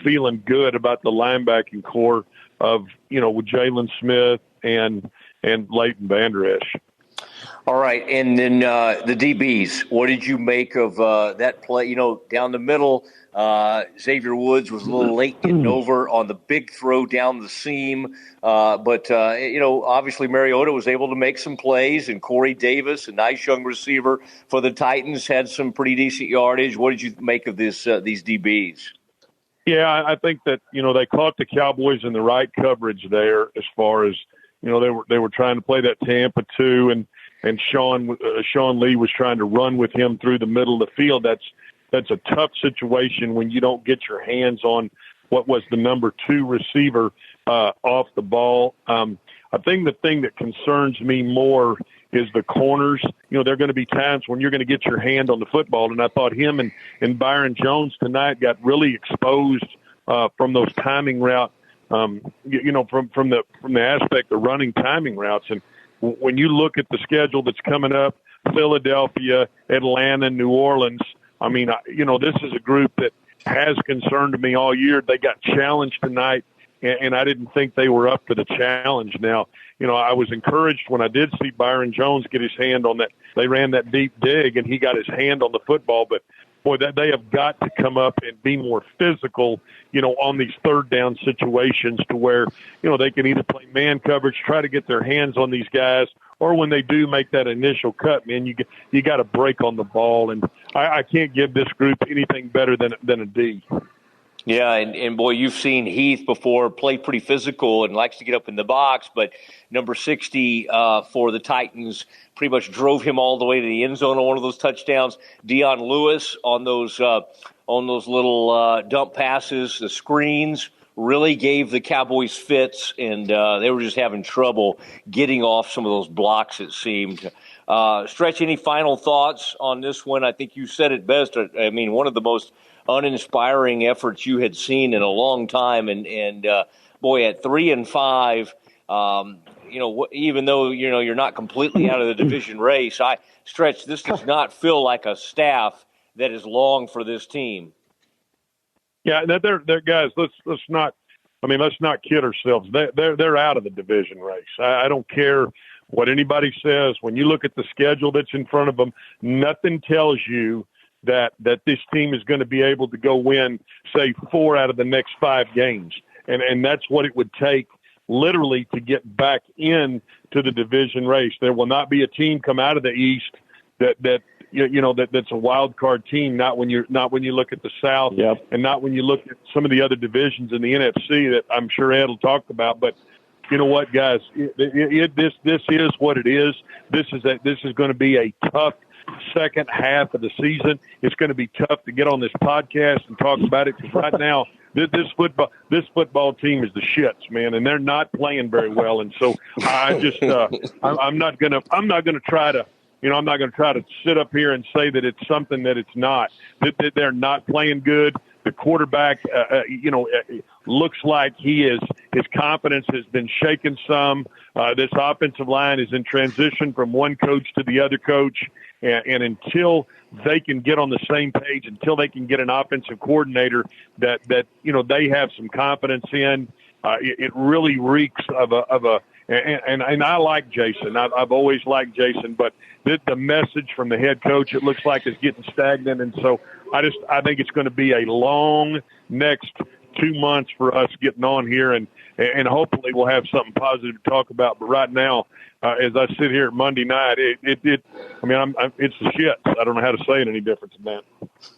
feeling good about the linebacking core of, with Jalen Smith and Leighton Van Der Esch. All right, and then the DBs. What did you make of that play? Down the middle, Xavier Woods was a little late getting over on the big throw down the seam. But obviously Mariota was able to make some plays, and Corey Davis, a nice young receiver for the Titans, had some pretty decent yardage. What did you make of these DBs? Yeah, I think that, they caught the Cowboys in the right coverage there as far as, they were trying to play that Tampa 2, and Sean Lee was trying to run with him through the middle of the field. That's a tough situation when you don't get your hands on what was the number 2 receiver off the ball. I think the thing that concerns me more is the corners. There are going to be times when you're going to get your hand on the football, and I thought him and Byron Jones tonight got really exposed from those timing route. From the aspect of running timing routes, and when you look at the schedule that's coming up, Philadelphia, Atlanta, New Orleans, I mean, this is a group that has concerned me all year. They got challenged tonight, and I didn't think they were up to the challenge. Now, I was encouraged when I did see Byron Jones get his hand on that. They ran that deep dig, and he got his hand on the football, but boy, that they have got to come up and be more physical, on these third down situations to where, they can either play man coverage, try to get their hands on these guys, or when they do make that initial cut, man, you got to break on the ball. And I can't give this group anything better than a D. Yeah, and boy, you've seen Heath before play pretty physical and likes to get up in the box, but number 60 for the Titans pretty much drove him all the way to the end zone on one of those touchdowns. Dion Lewis on those little dump passes, the screens, really gave the Cowboys fits, and they were just having trouble getting off some of those blocks, it seemed. Stretch, any final thoughts on this one? I think you said it best. I mean, one of the most uninspiring efforts you had seen in a long time, and boy, at 3-5, even though you're not completely out of the division race, Stretch, this does not feel like a staff that is long for this team. Yeah, they're guys. Let's not kid ourselves. They're out of the division race. I don't care what anybody says. When you look at the schedule that's in front of them, nothing tells you that this team is going to be able to go win, say, 4 out of the next 5 games. And that's what it would take literally to get back into the division race. There will not be a team come out of the East that's a wild card team. Not when you look at the South, yep, and not when you look at some of the other divisions in the NFC that I'm sure Ed will talk about. But you know what, guys, this is what it is. This is going to be a tough second half of the season. It's going to be tough to get on this podcast and talk about it because right now this football team is the shits, man, and they're not playing very well. And so I just I'm not going to try to sit up here and say that it's something that it's not. That they're not playing good. The quarterback, looks like his confidence has been shaken some. This offensive line is in transition from one coach to the other coach. And until they can get on the same page, until they can get an offensive coordinator that they have some confidence in, it really reeks of a. And I like Jason. I've always liked Jason, but the message from the head coach, it looks like it's getting stagnant. And so I think it's going to be a long next 2 months for us getting on here, and hopefully we'll have something positive to talk about. But right now, as I sit here Monday night, it's the shit. I don't know how to say it any different than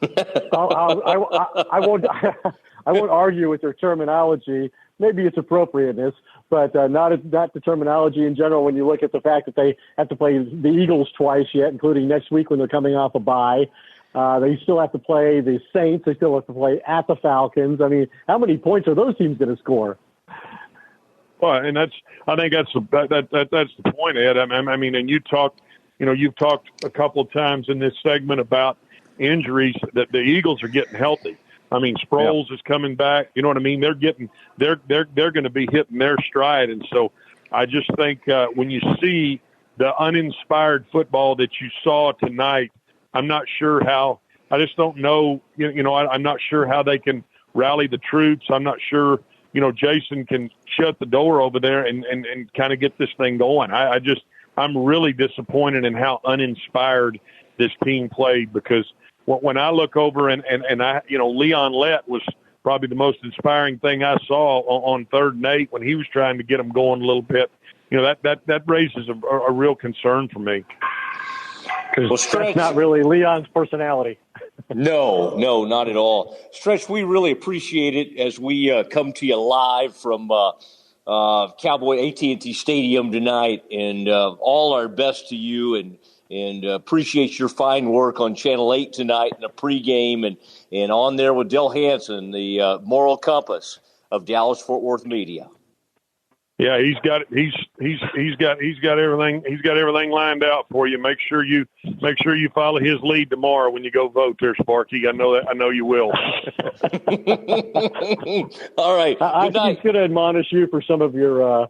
that. I won't argue with your terminology. Maybe it's appropriateness, but not the terminology in general. When you look at the fact that they have to play the Eagles twice yet, including next week when they're coming off a bye. They still have to play the Saints. They still have to play at the Falcons. I mean, how many points are those teams going to score? Well, and I think that's the point, Ed. I mean, and you've talked a couple of times in this segment about injuries that the Eagles are getting healthy. I mean, Sproles is coming back. You know what I mean? They're going to be hitting their stride, and so I just think when you see the uninspired football that you saw tonight, I'm not sure how. I just don't know. I'm not sure how they can rally the troops. I'm not sure. Jason can shut the door over there and kind of get this thing going. I'm really disappointed in how uninspired this team played because when I look over and Leon Lett was probably the most inspiring thing I saw on 3rd and 8 when he was trying to get them going a little bit. That raises a real concern for me. Because that's not really Leon's personality. No, not at all. Stretch, we really appreciate it as we come to you live from Cowboy AT&T Stadium tonight, and all our best to you, and appreciate your fine work on Channel 8 tonight in the pregame, and on there with Del Hansen, the moral compass of Dallas-Fort Worth media. Yeah, he's got everything. He's got everything lined out for you. Make sure you follow his lead tomorrow when you go vote there, Sparky. I know you will. All right. I think he's going to admonish you for some of your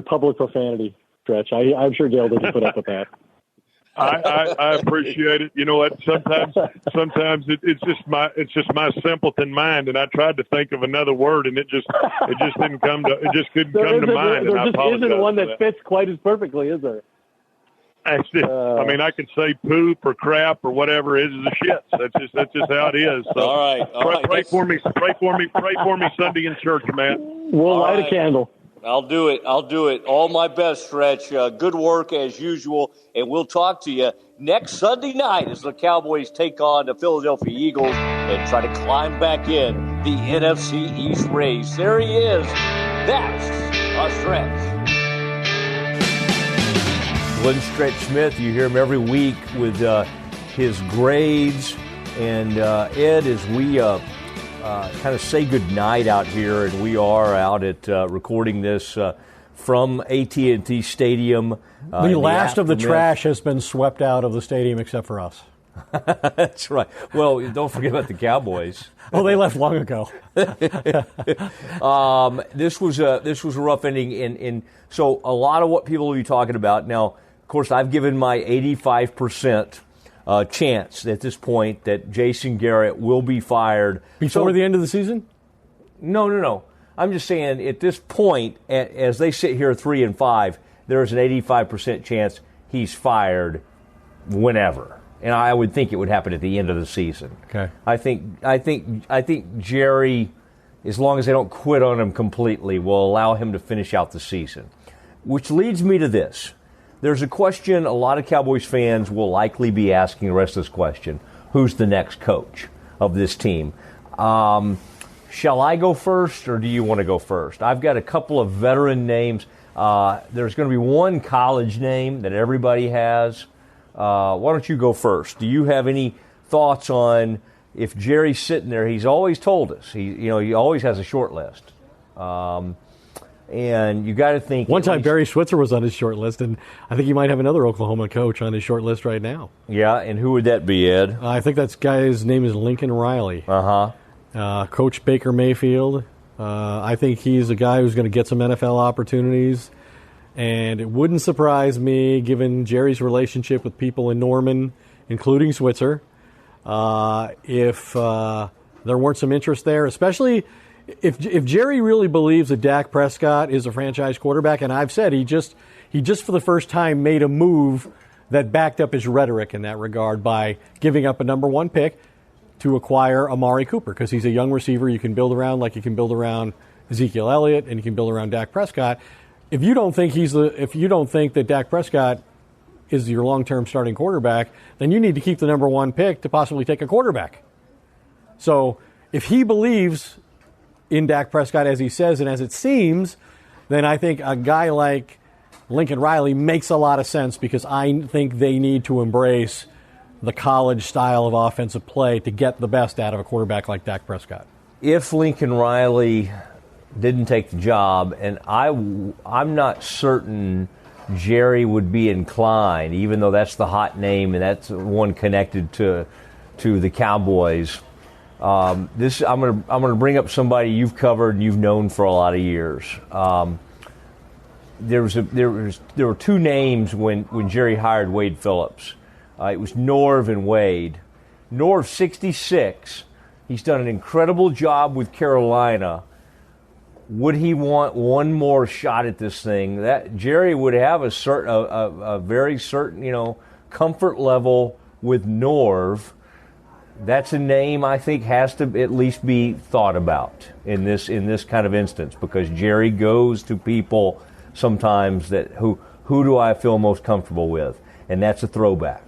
public profanity. Stretch. I'm sure Gail doesn't put up with that. I appreciate it. You know what? Sometimes it's just my simpleton mind, and I tried to think of another word, and it just couldn't come to mind. There and just isn't one that fits quite as perfectly, is there? That's it. I mean, I could say poop or crap or whatever it is the shits. That's just how it is. So all right. Pray for me Sunday in church, Matt. We'll light a candle. I'll do it. All my best, Stretch. Good work as usual, and we'll talk to you next Sunday night as the Cowboys take on the Philadelphia Eagles and try to climb back in the NFC East race. There he is. That's a Stretch. Glenn Stretch Smith, you hear him every week with his grades. And Ed, as we kind of say goodnight out here, and we are out at recording this from AT&T Stadium. The last of the trash has been swept out of the stadium except for us. That's right. Well, don't forget about the Cowboys. Oh, they left long ago. This was a rough ending, and so a lot of what people will be talking about now. Of course, I've given my 85% chance at this point that Jason Garrett will be fired before the end of the season. No. I'm just saying at this point, as they sit here 3-5, there's an 85% chance he's fired whenever. And I would think it would happen at the end of the season. Okay. I think Jerry, as long as they don't quit on him completely, will allow him to finish out the season. Which leads me to this. There's a question a lot of Cowboys fans will likely be asking the rest of this question. Who's the next coach of this team? Shall I go first, or do you want to go first? I've got a couple of veteran names. There's going to be one college name that everybody has. Why don't you go first? Do you have any thoughts on if Jerry's sitting there? He's always told us. He always has a short list. And you got to think. One time Barry Switzer was on his short list, and I think he might have another Oklahoma coach on his short list right now. Yeah, and who would that be, Ed? I think that guy's name is Lincoln Riley. Coach Baker Mayfield. I think he's a guy who's going to get some NFL opportunities. And it wouldn't surprise me, given Jerry's relationship with people in Norman, including Switzer, if there weren't some interest there, especially if Jerry really believes that Dak Prescott is a franchise quarterback. And I've said he just for the first time made a move that backed up his rhetoric in that regard by giving up a number one pick to acquire Amari Cooper, because he's a young receiver you can build around, like you can build around Ezekiel Elliott and you can build around Dak Prescott. If you don't think that Dak Prescott is your long-term starting quarterback, then you need to keep the number one pick to possibly take a quarterback. So if he believes in Dak Prescott as he says and as it seems, then I think a guy like Lincoln Riley makes a lot of sense, because I think they need to embrace the college style of offensive play to get the best out of a quarterback like Dak Prescott. If Lincoln Riley didn't take the job, and I'm not certain Jerry would be inclined, even though that's the hot name and that's one connected to the Cowboys. I'm going to bring up somebody you've covered and you've known for a lot of years. There were two names when Jerry hired Wade Phillips. It was Norv and Wade. Norv, 66. He's done an incredible job with Carolina. Would he want one more shot at this thing? That Jerry would have a very certain, comfort level with Norv. That's a name I think has to at least be thought about in this kind of instance, because Jerry goes to people sometimes that who do I feel most comfortable with, and that's a throwback.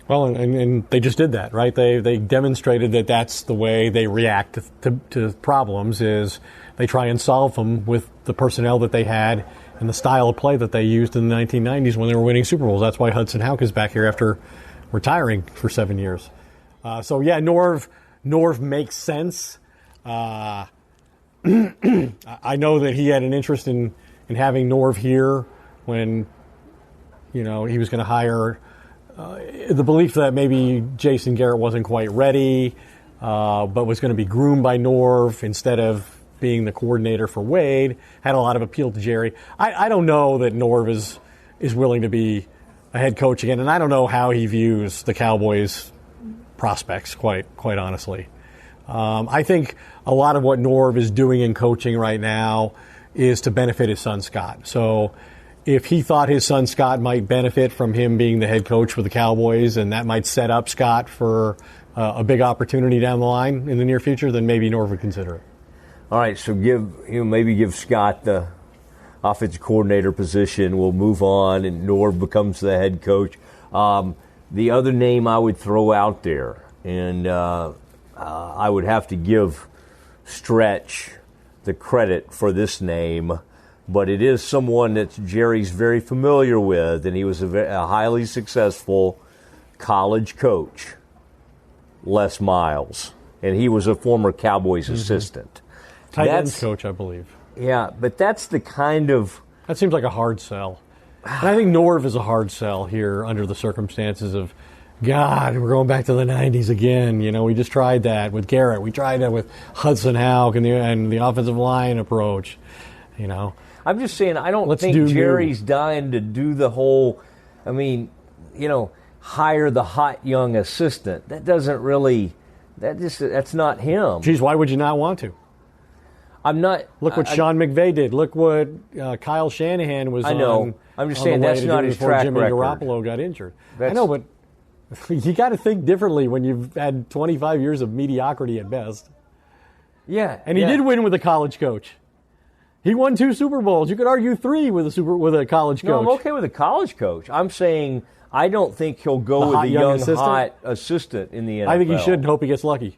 Well, and they just did that, right? They demonstrated that that's the way they react to problems, is they try and solve them with the personnel that they had and the style of play that they used in the 1990s when they were winning Super Bowls. That's why Hudson Houck is back here after retiring for 7 years. Norv makes sense. I know that he had an interest in having Norv here when, he was going to hire. The belief that maybe Jason Garrett wasn't quite ready, but was going to be groomed by Norv instead of being the coordinator for Wade, had a lot of appeal to Jerry. I don't know that Norv is willing to be a head coach again. And I don't know how he views the Cowboys' prospects, quite honestly. I think a lot of what Norv is doing in coaching right now is to benefit his son Scott. So if he thought his son Scott might benefit from him being the head coach for the Cowboys, and that might set up Scott for a big opportunity down the line in the near future, then maybe Norv would consider it. All right, so maybe give Scott the offensive coordinator position. We'll move on, and Norv becomes the head coach. The other name I would throw out there, and I would have to give Stretch the credit for this name, but it is someone that Jerry's very familiar with, and he was a highly successful college coach, Les Miles, and he was a former Cowboys assistant. Tight ends coach, I believe. Yeah, but that's the kind of... That seems like a hard sell. And I think Norv is a hard sell here under the circumstances of, God, we're going back to the 90s again. You know, we just tried that with Garrett. We tried that with Hudson Houck and the offensive line approach, you know. I'm just saying, I don't think Jerry's dying to do the whole, hire the hot young assistant. That doesn't really, that's not him. Geez, why would you not want to? I'm not. Look what Sean McVay did. Look what Kyle Shanahan was on. I know. I'm just saying that's not his track Jimmy record. Garoppolo got injured. I know, but you got to think differently when you've had 25 years of mediocrity at best. Yeah. And he did win with a college coach. He won 2 Super Bowls. You could argue 3 with a college coach. No, I'm okay with a college coach. I'm saying I don't think he'll go with the young hot assistant in the NFL. I think he should and hope he gets lucky.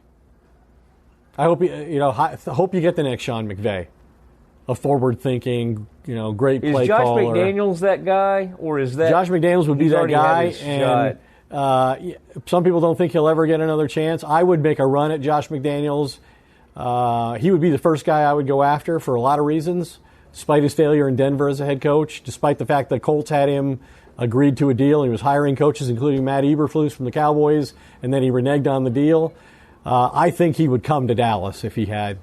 I hope hope you get the next Sean McVay, a forward-thinking, great play caller. Is Josh McDaniels that guy, or is that Josh McDaniels would be that guy? And some people don't think he'll ever get another chance. I would make a run at Josh McDaniels. He would be the first guy I would go after for a lot of reasons, despite his failure in Denver as a head coach, despite the fact that Colts had him agreed to a deal. He was hiring coaches, including Matt Eberflus from the Cowboys, and then he reneged on the deal. I think he would come to Dallas if he had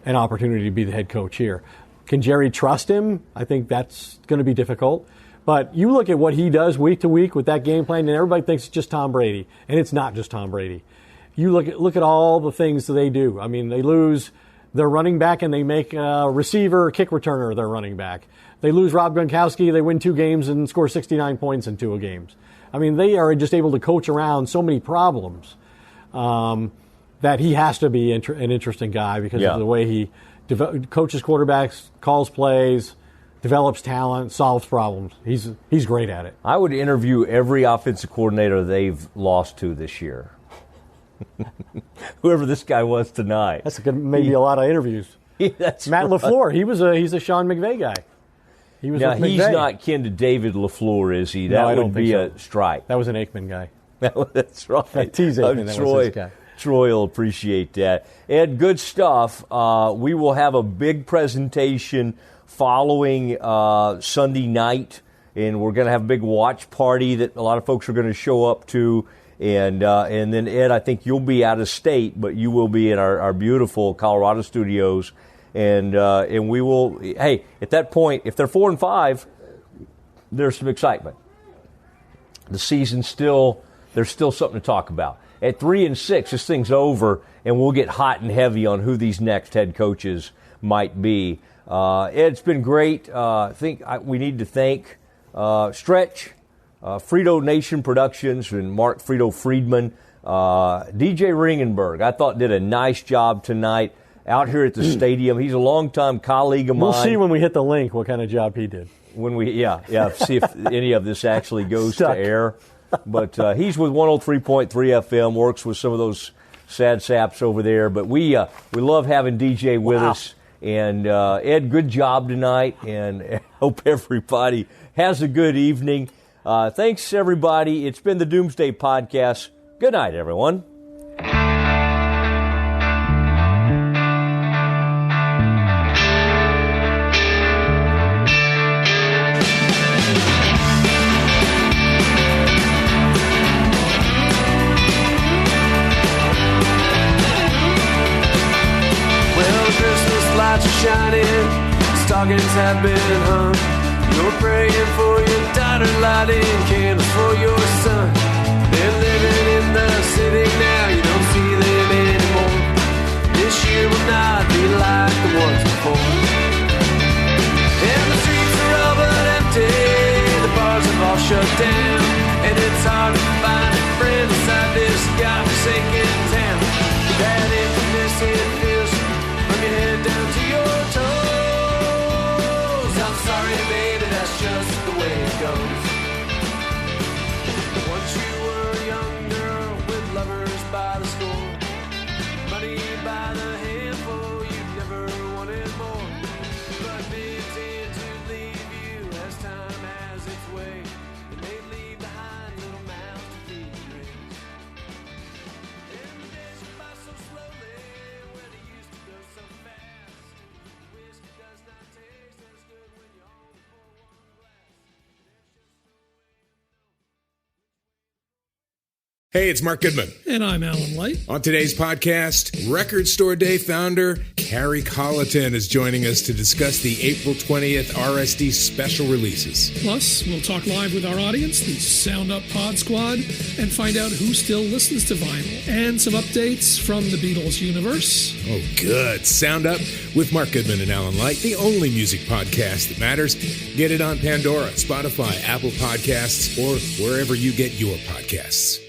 an opportunity to be the head coach here. Can Jerry trust him? I think that's going to be difficult. But you look at what he does week to week with that game plan, and everybody thinks it's just Tom Brady, and it's not just Tom Brady. You look at all the things that they do. I mean, they lose their running back, and they make a receiver, kick returner their running back. They lose Rob Gronkowski, they win 2 games and score 69 points in 2 games. I mean, they are just able to coach around so many problems that he has to be an interesting guy because of the way he coaches quarterbacks, calls plays, develops talent, solves problems. He's great at it. I would interview every offensive coordinator they've lost to this year. Whoever this guy was tonight. That's maybe a lot of interviews. That's Matt LaFleur. He's a Sean McVay guy. He was with he's McVay. Not kin to David LaFleur, is he? That would be a strike. That was an Aikman guy. That's right. That Tease Aikman, that was his guy. Troy will appreciate that. Ed, good stuff. We will have a big presentation following Sunday night, and we're going to have a big watch party that a lot of folks are going to show up to. And then, Ed, I think you'll be out of state, but you will be in our beautiful Colorado studios. And we will, hey, at that point, if they're 4-5, there's some excitement. The season's there's still something to talk about. At 3-6, this thing's over, and we'll get hot and heavy on who these next head coaches might be. Ed, it's been great. I think we need to thank Stretch, Frito Nation Productions, and Mark Frito Friedman. DJ Ringenberg, I thought, did a nice job tonight out here at the stadium. He's a longtime colleague of mine. We'll see when we hit the link what kind of job he did. When we, see if any of this actually goes to air. But he's with 103.3 FM, works with some of those sad saps over there. But we love having DJ with us. And Ed, good job tonight, and hope everybody has a good evening. Thanks, everybody. It's been the Doomsday Podcast. Good night, everyone. Well, Christmas lights are shining, stockings have been hung. You're praying for your daughter, lighting candles for your son. They're living in the city now, you don't see them anymore. This year will not be like the ones before. And the streets are all but empty, the bars have all shut down, and it's hard to find a friend inside this godforsaken town. That emptiness, it feels from your head down to your toes. I'm sorry, baby, that's just the way it goes. Once you were a young girl with lovers by the score, money by the handful, you never wanted more. But they tend to leave you as time has its way, and they leave behind little mouths to feed the dreams. And the days go by so slowly when it used to go so fast. Whiskey does not taste as good when you only pour one glass. Hey, it's Mark Goodman. And I'm Alan Light. On today's podcast, Record Store Day founder Carrie Colleton is joining us to discuss the April 20th RSD special releases. Plus, we'll talk live with our audience, the Sound Up Pod Squad, and find out who still listens to vinyl. And some updates from the Beatles universe. Oh, good. Sound Up with Mark Goodman and Alan Light, the only music podcast that matters. Get it on Pandora, Spotify, Apple Podcasts, or wherever you get your podcasts.